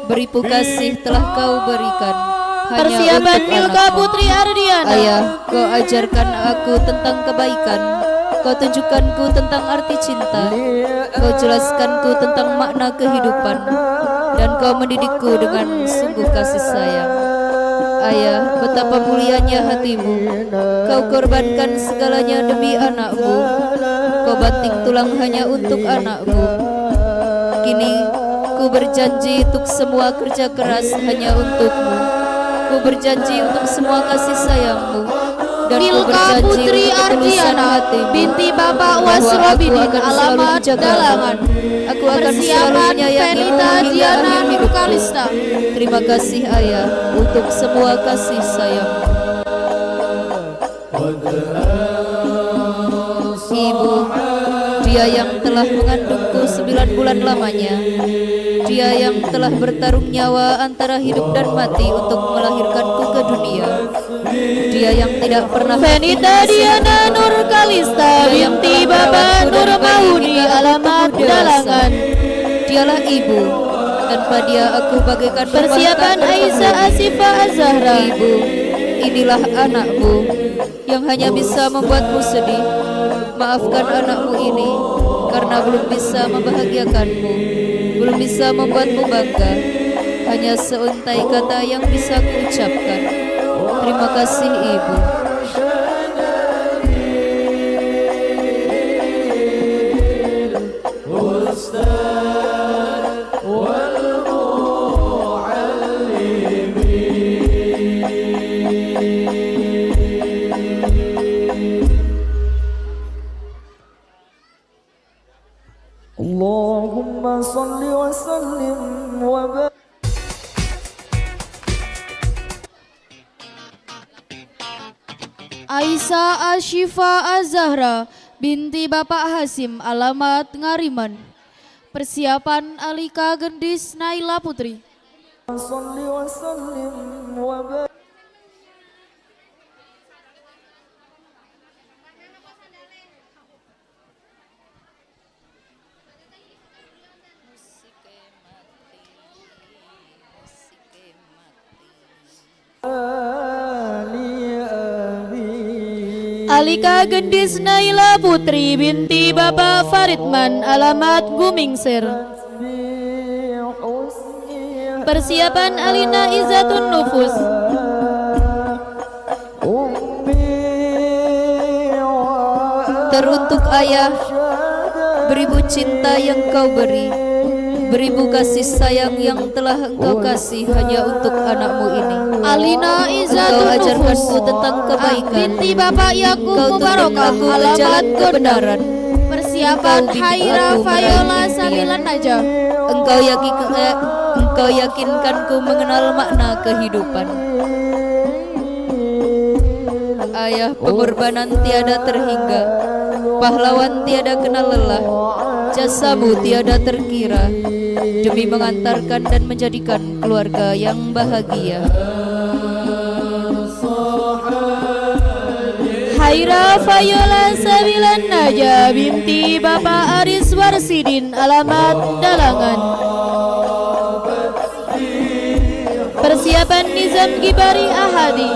Beribu kasih telah kau berikan hanya Persiapan untuk Milka anakmu. Putri Ardiana. Ayah, kau ajarkan aku tentang kebaikan. Kau tunjukkanku tentang arti cinta. Kau jelaskanku tentang makna kehidupan. Dan kau mendidikku dengan sungguh kasih sayang. Ayah, betapa mulianya hatimu. Kau korbankan segalanya demi anakmu. Kau banting tulang hanya untuk anakmu. Kini ku berjanji untuk semua kerja keras hanya untukmu. Ku berjanji untuk semua kasih sayangmu. Dan ku Milka berjanji Putri untuk ketulusan Ardiana hatimu, binti Bapak bahwa aku Wasrobini akan selalu alamat menjagamu. Dalangan. Aku akan selalu Persiapan menyayangimu Venita hingga Diana akhir hidupku. Nurkalista. Terima kasih ayah untuk semua kasih sayangmu. Ibu, dia yang telah mengandungku 9 bulan lamanya. Dia yang telah bertarung nyawa antara hidup dan mati untuk melahirkanku ke dunia. Dia yang tidak pernah Venita Diana Nurkalista binti Bapak Nur Mahudi alamat Dalangan. Dialah ibu. Tanpa dia aku bagaikan Persiapan permata Aisyah bertemu. Asifah Azahra. Ibu, inilah anakmu yang hanya bisa membuatmu sedih. Maafkan anakmu ini karena belum bisa membahagiakanmu, belum bisa membuatmu bangga. Hanya seuntai kata yang bisa kuucapkan. Terima kasih ibu. Allahumma salli wa sallim wa barik. Aisyah Ashifa Azahra binti Bapak Hasim alamat Ngariman. Persiapan Alika Gendis Naila Putri. صل وسلم وبارك Alika Gendis Naila Putri binti Bapak Faridman, alamat Gumingsir. Persiapan Alina Izzatun Nufus. Teruntuk ayah, beribu cinta yang kau beri, beribu kasih sayang yang telah engkau kasih hanya untuk anakmu ini. Alina Engkau Izzatun ajarkanku Nufus tentang kebaikan, binti Bapak Yakub engkau tuntun Mubarokah, aku ke jalan alamat kebenaran. Persiapan Engkau bimbing Haira aku Fayola meraih Samilan Najah. Engkau yakinkanku mengenal makna kehidupan. Ayah, pengorbanan tiada terhingga, pahlawan tiada kenal lelah, jasamu tiada terkira demi mengantarkan dan menjadikan keluarga yang bahagia. Haira Fayola Samilan Najah binti Bapak Aris Warsidin, alamat Dalangan. Persiapan Nizam Gibari Ahadi.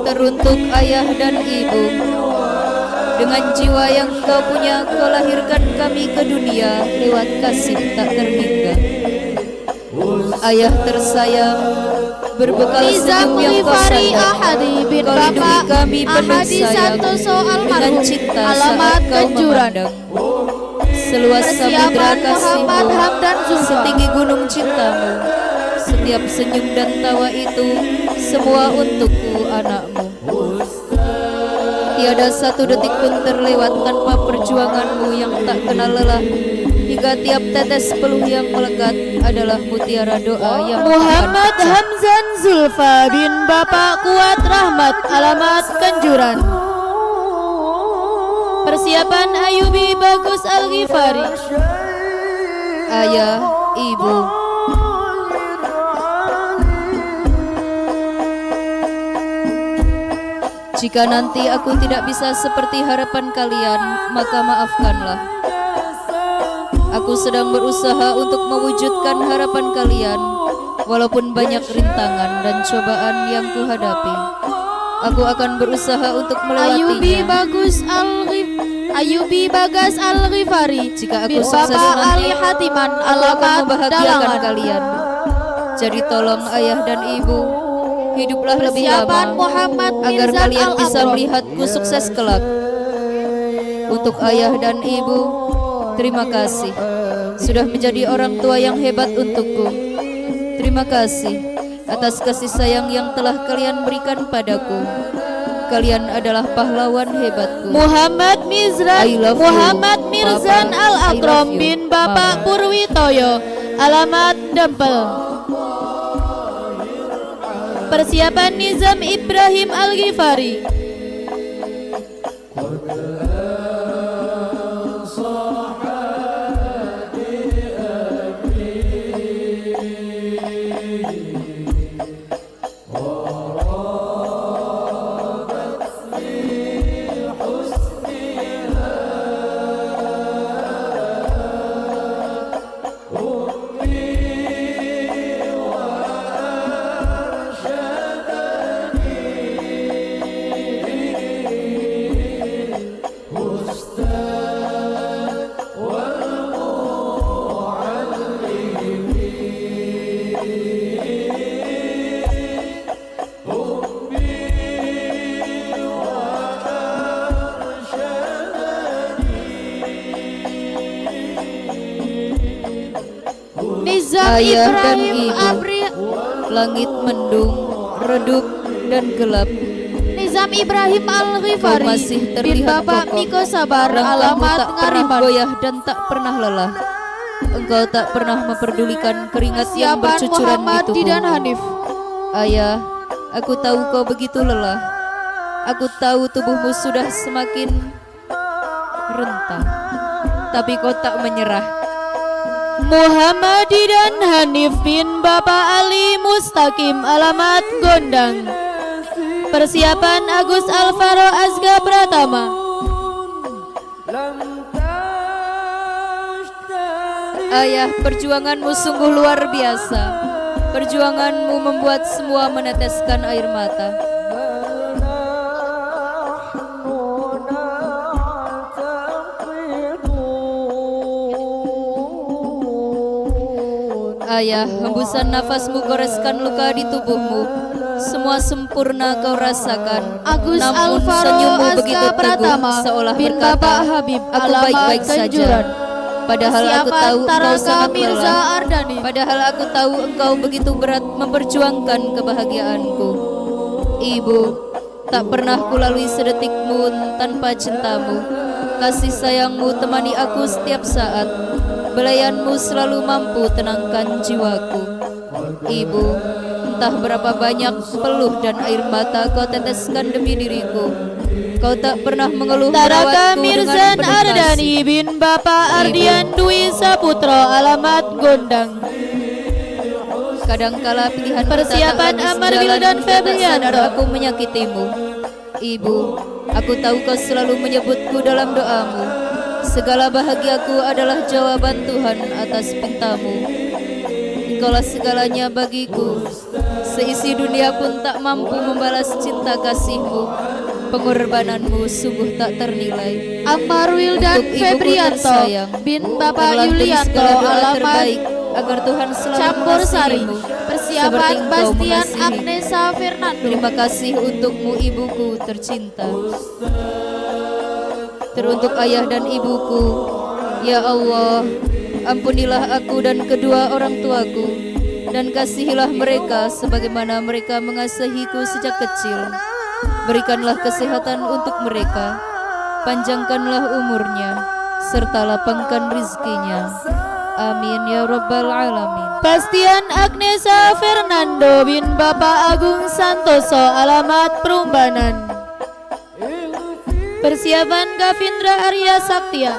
Teruntuk ayah dan ibu, dengan jiwa yang kau punya, kau lahirkan kami ke dunia lewat kasih tak terhingga. Ayah tersayang, berbekal Nizam senyum yang kau Gifari sandat, Ahadi bin kau lindungi Bapak kami penuh Ahadi sayang Santoso dengan almarhum, cinta alamat saat kau Kenjuran. memandang. Seluas samudra Persiapan Muhammad kasihmu, Hamdan Zulfa. setinggi gunung cintamu, setiap senyum dan tawa itu semua untukku anakmu. Tiada satu detik pun terlewat tanpa perjuanganmu yang tak kenal lelah, hingga tiap tetes peluh yang melekat adalah mutiara doa yang Muhammad akan pecah. Hamzan Zulfa bin Bapak Kuat Rahmat, alamat Kenjuran. Persiapan Ayubi Bagus Al-Ghifari. Ayah, ibu, jika nanti aku tidak bisa seperti harapan kalian, maka maafkanlah. Aku sedang berusaha untuk mewujudkan harapan kalian, walaupun banyak rintangan dan cobaan yang kuhadapi. Aku akan berusaha untuk Ayubi melewatinya. Ayubi Bagas Al-Ghifari Jika bin aku sukses Bapak nanti, Ali Hatiman, aku akan alamat membahagiakan Dalangan. kalian. Jadi tolong ayah dan ibu, hiduplah lebih Persiapan lama Muhammad agar Mirzan kalian bisa Al-Akram. melihatku sukses kelak. Untuk ayah dan ibu, terima kasih sudah menjadi orang tua yang hebat untukku. Terima kasih atas kasih sayang yang telah kalian berikan padaku. Kalian adalah pahlawan hebatku. Muhammad I love you, Muhammad Mirzan Papa. Al-Akram I love you, bin Bapak Mama. Purwitoyo, alamat Dempel. Persiapan Nizam Ibrahim Al-Ghifari. Nizam Ayah dan Ibrahim ibu, Abri langit mendung, redup dan gelap. Nizam Ibrahim Al-Ghifari Kau masih bin terlihat Bapak kokoh. Miko Sabar, Langkahmu alamat tak pernah Ngariban. goyah dan tak pernah lelah. Engkau tak pernah memperdulikan keringat yang Persiapan bercucuran di Muhammad Didan tubuhmu. Hanif. Ayah, aku tahu kau begitu lelah. Aku tahu tubuhmu sudah semakin rentang, tapi kau tak menyerah. Muhammadi dan Hanif bin Bapak Ali Mustaqim alamat Gondang. Persiapan Agus Alvaro Azga Pratama. Ayah, perjuanganmu sungguh luar biasa. Perjuanganmu membuat semua meneteskan air mata. Ayah, hembusan nafasmu goreskan luka di tubuhmu. Semua sempurna kau rasakan. Agus Namun Alvaro senyummu begitu Azga teguh, Pratama seolah bin berkata, Bapak Habib aku alamat baik-baik saja. Kenjuran. Padahal aku Persiapan tahu engkau Taraka sangat Mirza lelah. Ardani. Padahal aku tahu engkau begitu berat memperjuangkan kebahagiaanku. Ibu, tak pernah kulalui sedetik pun tanpa cintamu. Kasih sayangmu temani aku setiap saat. Belayanmu selalu mampu tenangkan jiwaku. Ibu, entah berapa banyak peluh dan air mata kau teteskan demi diriku. Kau tak pernah mengeluh Taraka merawatku dengan Mirzan penuh Ardani kasih. bin Bapak Ardian Dwi Saputro alamat Gondang. Kadangkala pilihan Persiapan kita tak Amar manis Wil jalan, dan tak sadar Febrianto. aku menyakitimu. Ibu, aku tahu kau selalu menyebutku dalam doamu. Segala bahagiaku adalah jawaban Tuhan atas pintamu. Engkaulah segalanya bagiku. Seisi dunia pun tak mampu membalas cinta kasihmu. Pengorbananmu sungguh tak ternilai. Amar Wil dan Untuk ibuku Febrianto tersayang, bin Bapak telah tulis Yulianto segala doa alamat terbaik agar Tuhan selalu Campur Sari. mengasihimu seperti Persiapan engkau Bastian mengasihi. Agnesa Fernando. Terima kasih untukmu ibuku tercinta. Teruntuk ayah dan ibuku, ya Allah, ampunilah aku dan kedua orang tuaku, dan kasihilah mereka sebagaimana mereka mengasihiku sejak kecil. Berikanlah kesehatan untuk mereka, panjangkanlah umurnya, serta lapangkan rizkinya. Amin ya rabbal alamin. Bastian Agnesa Fernando bin Bapak Agung Santoso alamat Perumbanan. Persiapan Gavindra Arya Saktia.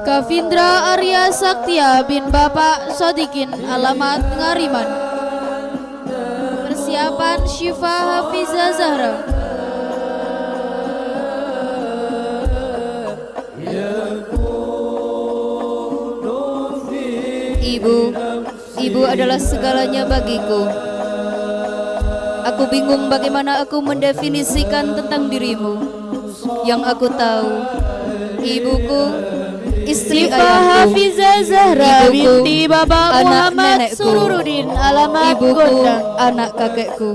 Gavindra Arya Saktia bin Bapak Sodikin alamat Ngariman. Persiapan Syifa Hafiza Zahra. Ibu adalah segalanya bagiku. Aku bingung bagaimana aku mendefinisikan tentang dirimu. Yang aku tahu, ibuku, istri Syifa ayahku, Hafiza Zahra ibuku, binti Bapak anak Muhammad nenekku, Sururudin alamat ibuku, Gondang. anak kakekku,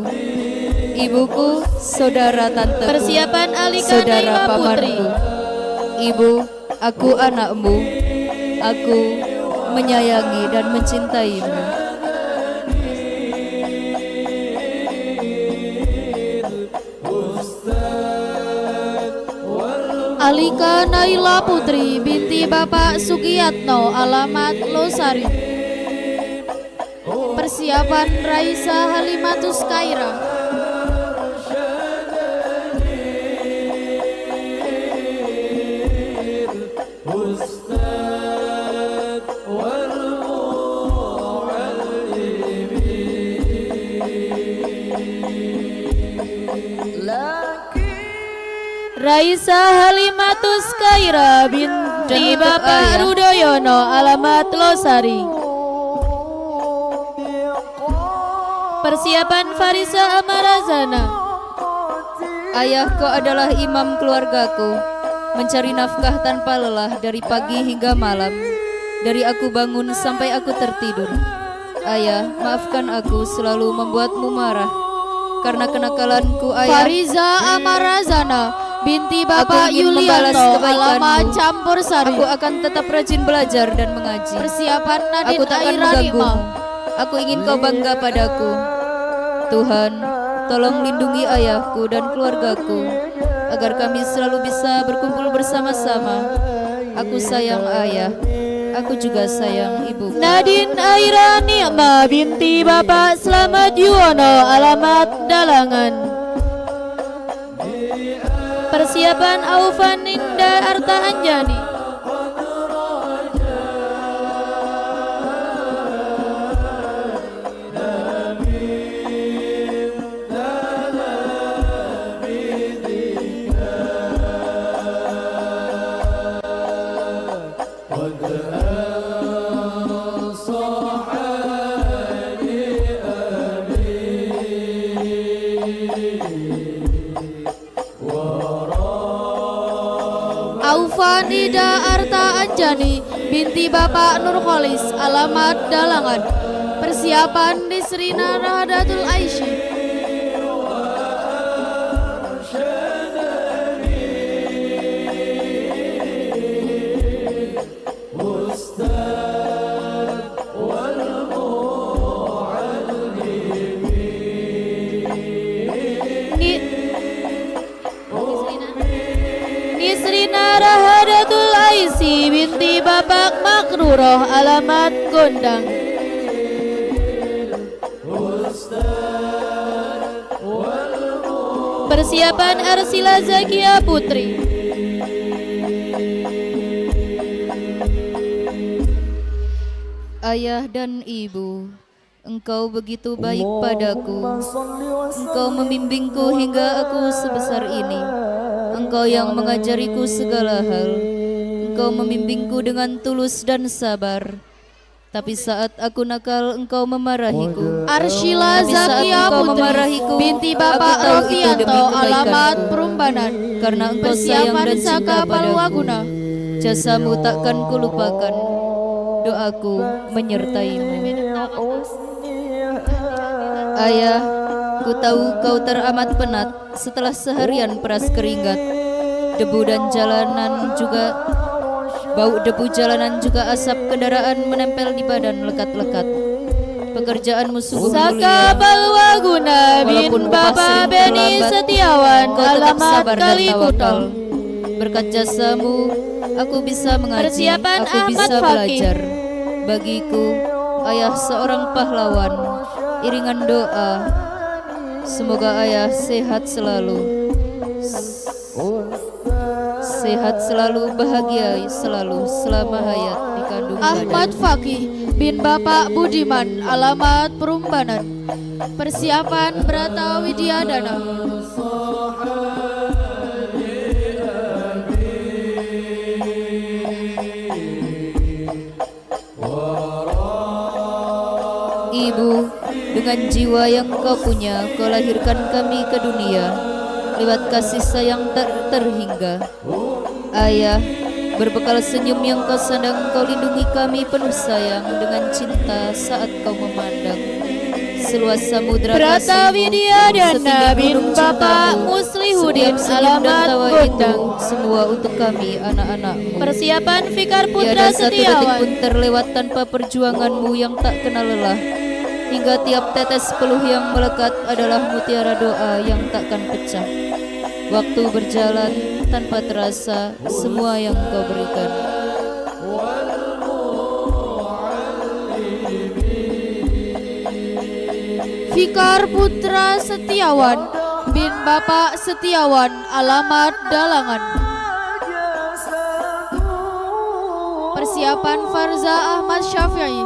ibuku, saudara tanteku, Persiapan Alika saudara Naima Putri. pamanku. Ibu, aku anakmu. Aku menyayangi dan mencintaimu. Alika Naila Putri binti Bapak Sugiyatno alamat Losari. Persiapan Raisa Halimatus Kaira. Raisa Halimatus Kaira binti Dan untuk Bapak ayah. Rudoyono alamat Losari. Persiapan Farisa Amarazana. Ayahku adalah imam keluargaku, mencari nafkah tanpa lelah dari pagi hingga malam, dari aku bangun sampai aku tertidur. Ayah, maafkan aku selalu membuatmu marah karena kenakalanku. Ayah, Fariza Amarazana binti Aku Bapak ingin membalas Yulianto, kebaikanmu. alamat Campur Sari. Aku akan tetap rajin belajar dan mengaji. Persiapan Nadine Aku tak akan Aira mengganggumu. Nikmah. Aku ingin kau bangga padaku. Tuhan, tolong lindungi ayahku dan keluargaku, agar kami selalu bisa berkumpul bersama-sama. Aku sayang ayah, aku juga sayang ibu. Nadine Aira Nikmah, binti Bapak Slamet Yuwono, alamat Dalangan. Persiapan Aufan Ninda Arta Anjani. Aufan Ida Arta Anjani, binti Bapak Nurholis, alamat Dalangan. Persiapan Nisrina Rahadatul Aisyah. Nisrina Rahadatul Aisy, binti Bapak Makruroh, alamat Gondang. Persiapan Arsila Zakia Putri. Ayah dan ibu, engkau begitu baik padaku. Engkau membimbingku hingga aku sebesar ini. Engkau yang mengajariku segala hal. Engkau membimbingku dengan tulus dan sabar. Tapi saat aku nakal, engkau memarahiku. Arsyila Tapi saat Zakia engkau Putri, memarahiku, binti aku Bapak tahu itu Rofianto, demi kebaikanku. alamat Perumbanan. Karena engkau sayang Persiapan dan cinta Saka padaku. Palwaguna. Jasamu takkan kulupakan. Doaku menyertaimu. Ayah, ku tahu kau teramat penat setelah seharian peras keringat. Debu dan jalanan juga bau debu jalanan juga asap kendaraan menempel di badan lekat-lekat. Pekerjaanmu sungguh Saka mulia. Palwaguna, bin Walaupun upah Bapak sering Beni terlambat, Setiawan, Kau tetap alamat sabar dan Kalikutong. tawakal. Berkat jasamu, aku bisa mengaji, Persiapan aku Ahmad bisa Fakih. belajar. Bagiku, ayah seorang pahlawan. Iringan doa, semoga ayah sehat selalu. Sehat selalu, bahagia selalu selama hayat di kandung Ahmad badan. Fakih, bin Bapak Budiman, alamat Perumbanan. Persiapan Brata Widyadana. Ibu, dengan jiwa yang kau punya, kau lahirkan kami ke dunia lewat kasih sayang tak terhingga. Ayah, berbekal senyum yang kau sandang, kau lindungi kami penuh sayang dengan cinta saat kau memandang seluas samudra Brata kasih-Mu, Widyadana, setinggi bin gunung Bapak cintamu. Muslihudin, Setiap senyum dan alamat tawa Gondang. itu semua untuk kami anak-anak-Mu. Persiapan Fikar Putra Tiada satu detik Setiawan. pun terlewat tanpa perjuanganmu yang tak kenal lelah. Hingga tiap tetes peluh yang melekat adalah mutiara doa yang takkan pecah. Waktu berjalan tanpa terasa semua yang kau berikan. Fikar Putra Setiawan, bin Bapak Setiawan, alamat Dalangan. Persiapan Farza Ahmad Syafi'i.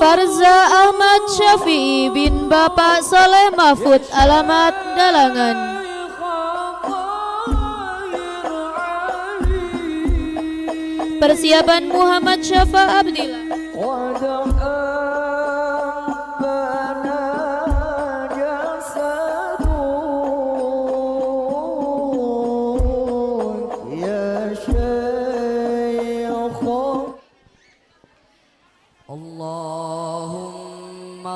Farza Ahmad Syafi'i, bin Bapak Soleh Mahfud, alamat Dalangan. Persiapan Muhammad Syafa Abdillah.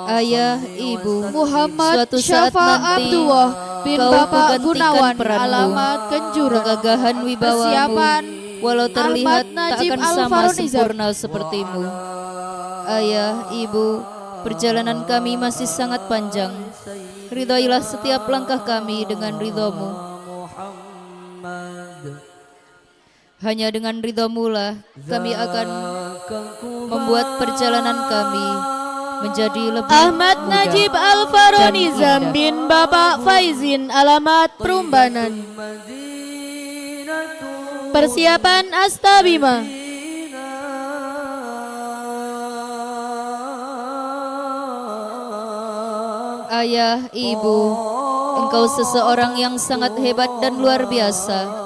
Ayah, ibu, Muhammad suatu saat Syafa nanti Abdullah bin kau Bapak menggantikan Gunawan, peranmu. alamat Kenjuran. Kegagahan wibawamu, Persiapan walau terlihat Ahmad tak Najib akan sama Al-Faronizam. sempurna sepertimu. Ayah, ibu, perjalanan kami masih sangat panjang. Ridhoilah setiap langkah kami dengan ridhomu. Hanya dengan ridhomu lah kami akan membuat perjalanan kami menjadi lebih Ahmad mudah Najib dan Al-Faronizam indah. bin Bapak Faizin, alamat Perumbanan. Persiapan Astabima. Ayah, ibu, engkau seseorang yang sangat hebat dan luar biasa.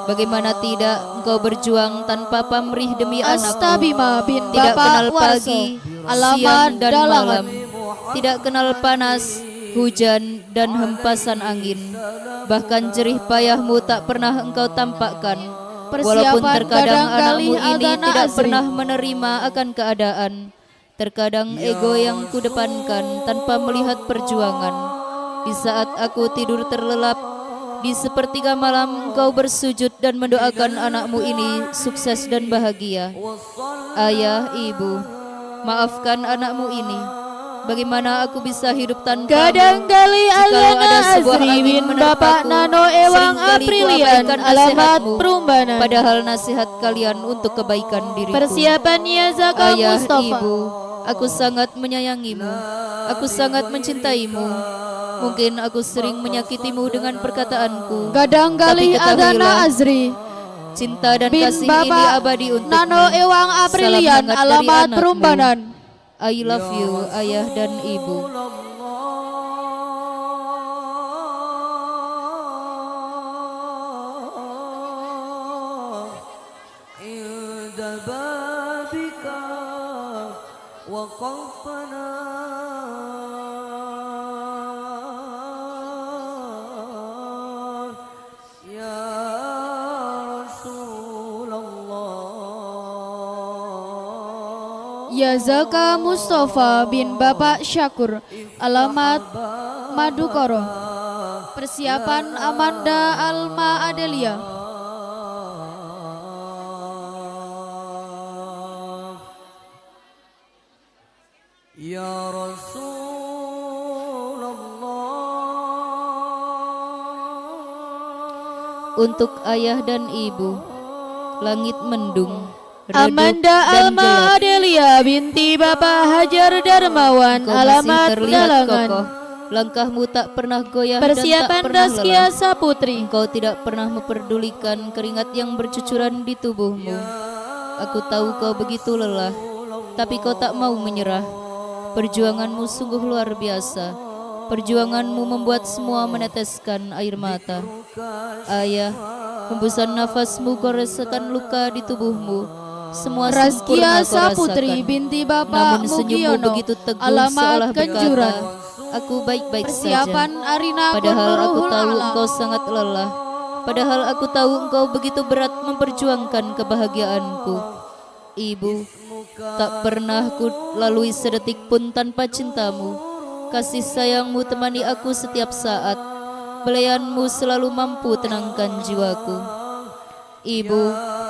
Bagaimana tidak engkau berjuang tanpa pamrih demi anakmu. Astabima bin Tidak Bapak kenal Warso, pagi, alamat siang dan Dalangan. malam. Tidak kenal panas, hujan dan hempasan angin. Bahkan jerih payahmu tak pernah engkau tampakkan. Walaupun Persiapan terkadang kadang-kali anakmu ini Agana tidak Azri. pernah menerima akan keadaan. Terkadang ego yang kudepankan tanpa melihat perjuangan. Di saat aku tidur terlelap, di sepertiga malam engkau bersujud dan mendoakan anakmu ini sukses dan bahagia. Ayah, ibu, maafkan anakmu ini. Bagaimana aku bisa hidup tanpamu? Kadang-kali Jikalau ada Agana sebuah Azri angin bin menerpaku, Bapak Nano Ewang seringkali Aprilian, kuabaikan alamat nasihatmu, Perumbanan. padahal nasihat kalian untuk kebaikan diriku. Persiapan Yazaka Ayah, Mustafa. ibu, aku sangat menyayangimu. Aku sangat mencintaimu. Mungkin aku sering menyakitimu dengan perkataanku. Kadang-kali Tapi ketahuilah, Agana Azri cinta dan bin kasih ini Bapak abadi untukmu. Nano Ewang Aprilian, Salam hangat dari alamat anakmu. Perumbanan. I love you, ayah dan ibu. عند بابك وقفنا يا رسول الله Yazaka Mustafa bin Bapak Syakur, alamat Madukoro. Persiapan Amanda Alma Adelia. Ya Rasulullah. Untuk ayah dan ibu, langit mendung, redup Amanda dan Alma gelap. Adelia binti Bapak Hajar Darmawan, Engkau masih alamat terlihat Dalangan. kokoh. Langkahmu tak pernah goyah Persiapan dan tak pernah Daskia lelah. Saputri. Engkau tidak pernah memperdulikan keringat yang bercucuran di tubuhmu. Aku tahu kau begitu lelah, tapi kau tak mau menyerah. Perjuanganmu sungguh luar biasa. Perjuanganmu membuat semua meneteskan air mata. Ayah, hembusan nafasmu kau rasakan luka di tubuhmu. Semua sempurna Raskia kau Saputri rasakan. binti Bapak Namun senyummu Mugiono, begitu teguh alamat seolah Kenjuran. berkata, aku baik-baik Persiapan saja. Arina Padahal aku Nuruhul tahu Alam. engkau sangat lelah. Padahal aku tahu engkau begitu berat memperjuangkan kebahagiaanku. Ibu, tak pernah ku lalui sedetik pun tanpa cintamu. Kasih sayangmu temani aku setiap saat. Belayanmu selalu mampu tenangkan jiwaku. Ibu,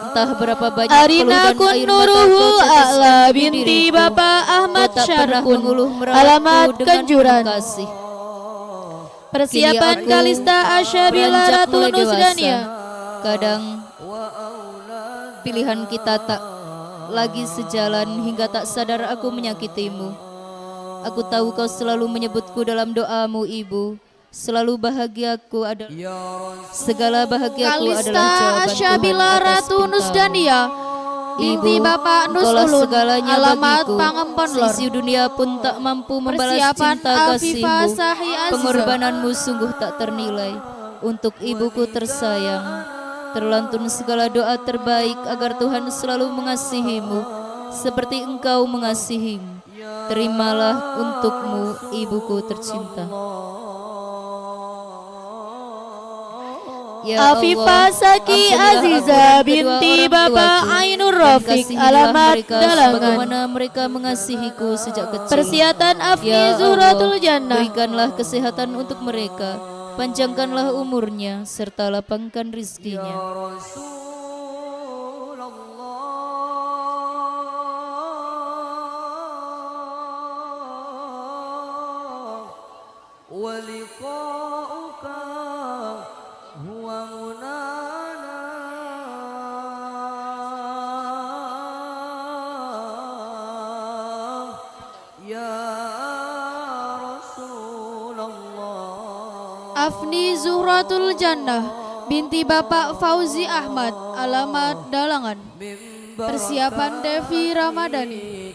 entah berapa banyak Arina peluh dan air mata Nuruhul kau teteskan Ala di binti diriku. Bapak Ahmad Kau tak pernah Syarkun, mengeluh merawatku alamat dengan Kenjuran. penuh kasih. Persiapan Kini aku Kalista Asyabila beranjak Ratu mulai dewasa. Nusdania. Kadang pilihan kita tak lagi sejalan hingga tak sadar aku menyakitimu. Aku tahu kau selalu menyebutku dalam doamu, Ibu. Selalu bahagiaku adalah segala bahagiaku adalah Kalista jawaban Asyabila Tuhan atas Ratu pintamu. Nusdania binti Ibu, Bapak Nus engkaulah Ulun, segalanya alamat bagiku. Pangempon Lor. Seisi dunia pun tak mampu membalas Persiapan cinta Afifah kasihmu. Sahi Aziza. Pengorbananmu sungguh tak ternilai. Untuk ibuku tersayang, terlantun segala doa terbaik agar Tuhan selalu mengasihimu seperti engkau mengasihimu. Terimalah untukmu, ibuku tercinta. Ya Afifah Allah, Saki ampunilah Aziza aku dan binti kedua orang Bapak tuaku, Ainur dan Rafiq, kasihilah alamat mereka Dalangan. sebagaimana mereka mengasihiku sejak kecil. Persiatan Afni Ya Zuhratul Allah, Jannah. berikanlah kesehatan untuk mereka, panjangkanlah umurnya, serta lapangkan rizkinya. ولقاؤك هو منانا يا رسول الله. Afni Zuhratul Jannah binti Bapak Fauzi Ahmad, alamat Dalangan. Persiapan Devi Ramadhani.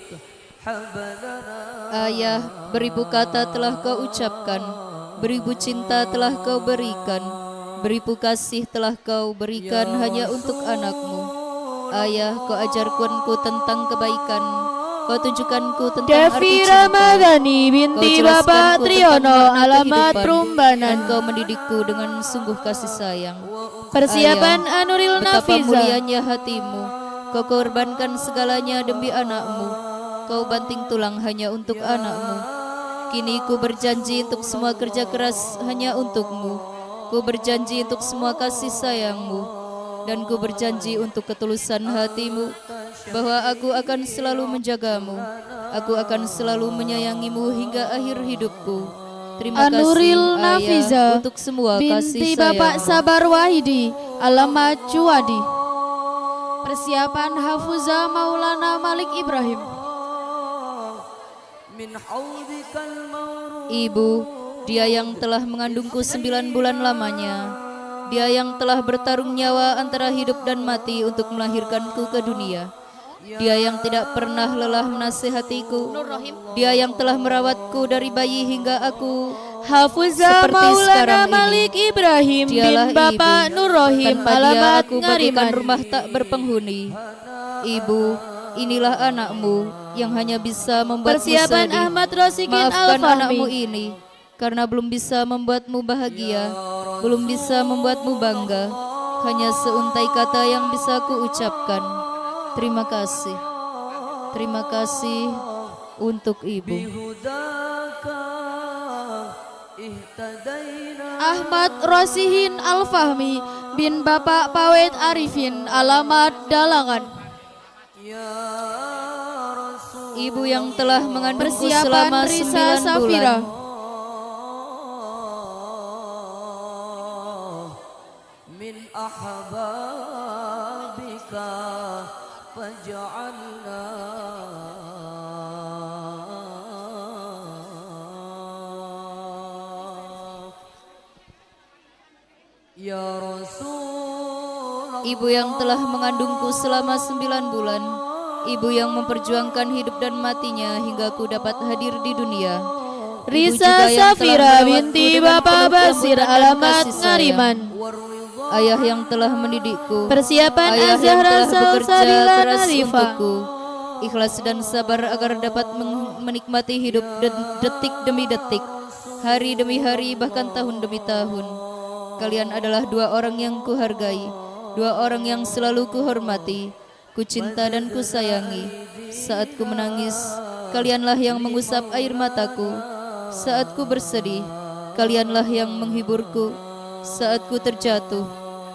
Ayah, beribu kata telah kau ucapkan, beribu cinta telah kau berikan, beribu kasih telah kau berikan hanya untuk anakmu. Ayah, kau ajarkanku tentang kebaikan, kau tunjukkanku tentang arti Devi cinta. Ramadhani binti Kau jelaskanku Bapak tentang Triyono, makna alamat kehidupan, Prumbanan. dan kau mendidikku dengan sungguh kasih sayang. Persiapan Ayah, Anuril betapa Nafiza. mulianya hatimu, kau korbankan segalanya demi anakmu, kau banting tulang hanya untuk anakmu. Kini ku berjanji untuk semua kerja keras hanya untukmu, ku berjanji untuk semua kasih sayangmu, dan ku berjanji untuk ketulusan hatimu, bahwa aku akan selalu menjagamu, aku akan selalu menyayangimu hingga akhir hidupku. Terima kasih Anuril Ayah Nafiza untuk semua kasih binti sayang. Bapak Sabar Wahidi, alamat Cuwadi. Persiapan Hafuzah Maulana Malik Ibrahim. Ibu, dia yang telah mengandungku 9 bulan lamanya, dia yang telah bertarung nyawa antara hidup dan mati untuk melahirkanku ke dunia, dia yang tidak pernah lelah menasehatiku, dia yang telah merawatku dari bayi hingga aku Hafuzah seperti Maulana sekarang ini. Malik Ibrahim Dialah bin Bapak ibu. Nur Rohim, Tanpa dia alamat aku bagaikan Ngariman. rumah tak berpenghuni. Ibu, inilah anakmu yang hanya bisa membuatmu Persiapan sedih. Ahmad Rosikin Maafkan Al-Fahmi. anakmu ini karena belum bisa membuatmu bahagia, belum bisa membuatmu bangga. Hanya seuntai kata yang bisa ku ucapkan. Terima kasih. Terima kasih untuk ibu. Ahmad Rosihin Al-Fahmi bin Bapak Pawet Arifin, alamat Dalangan. Ibu yang telah mengandungku Persiapan selama Risa 9 Safira. bulan. min ahbabika faj'alna ya Rasul. Ibu yang telah mengandungku selama 9 bulan, ibu yang memperjuangkan hidup dan matinya hingga ku dapat hadir di dunia. Ibu Risa juga yang telah Safira merawatku binti dengan Bapak penuh Basir, kelembutan dan alamat kasih sayang. Ngariman. Ayah yang telah mendidikku, Persiapan ayah yang Azhara telah bekerja Salsabila keras Narifa. untukku, ikhlas dan sabar agar dapat menikmati hidup detik demi detik, hari demi hari, bahkan tahun demi tahun. Kalian adalah dua orang yang kuhargai, dua orang yang selalu kuhormati, ku cinta dan ku sayangi. Saat ku menangis, kalianlah yang mengusap air mataku. Saat ku bersedih, kalianlah yang menghiburku. Saat ku terjatuh,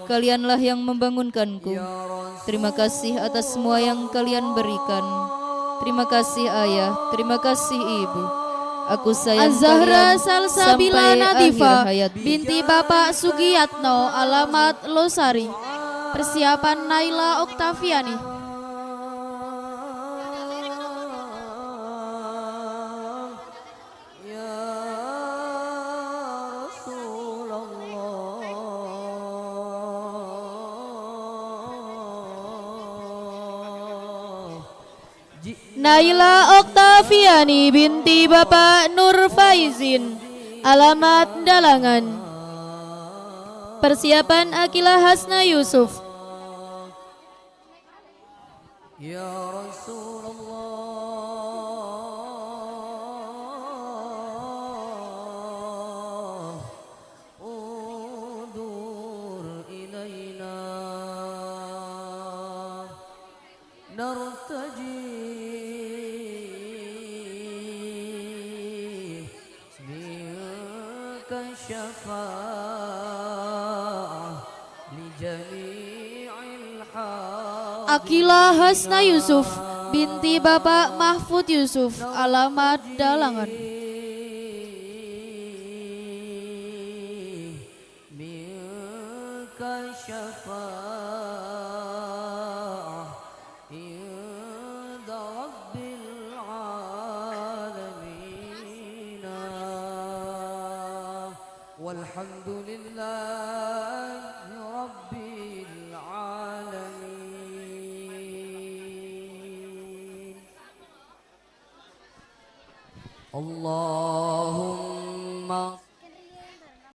kalianlah yang membangunkanku. Terima kasih atas semua yang kalian berikan. Terima kasih ayah, terima kasih ibu. Aku sayang Az-Zahra kalian Salsabila sampai Nadifa akhir hayat. binti Bapak Sugiyatno, alamat Losari. Persiapan Naila Oktaviani. Naila Oktaviani binti Bapak Nur Faizin, alamat Dalangan. Persiapan Akilah Hasna Yusuf. Ya Rasulullah, undur الشفاعة لجميع الحاضرين. Akila Hasna Yusuf binti Bapak Mahfud Yusuf, alamat Dalangan. منك الشفاعة عند رب العالمين والحمد لله رب العالمين. الله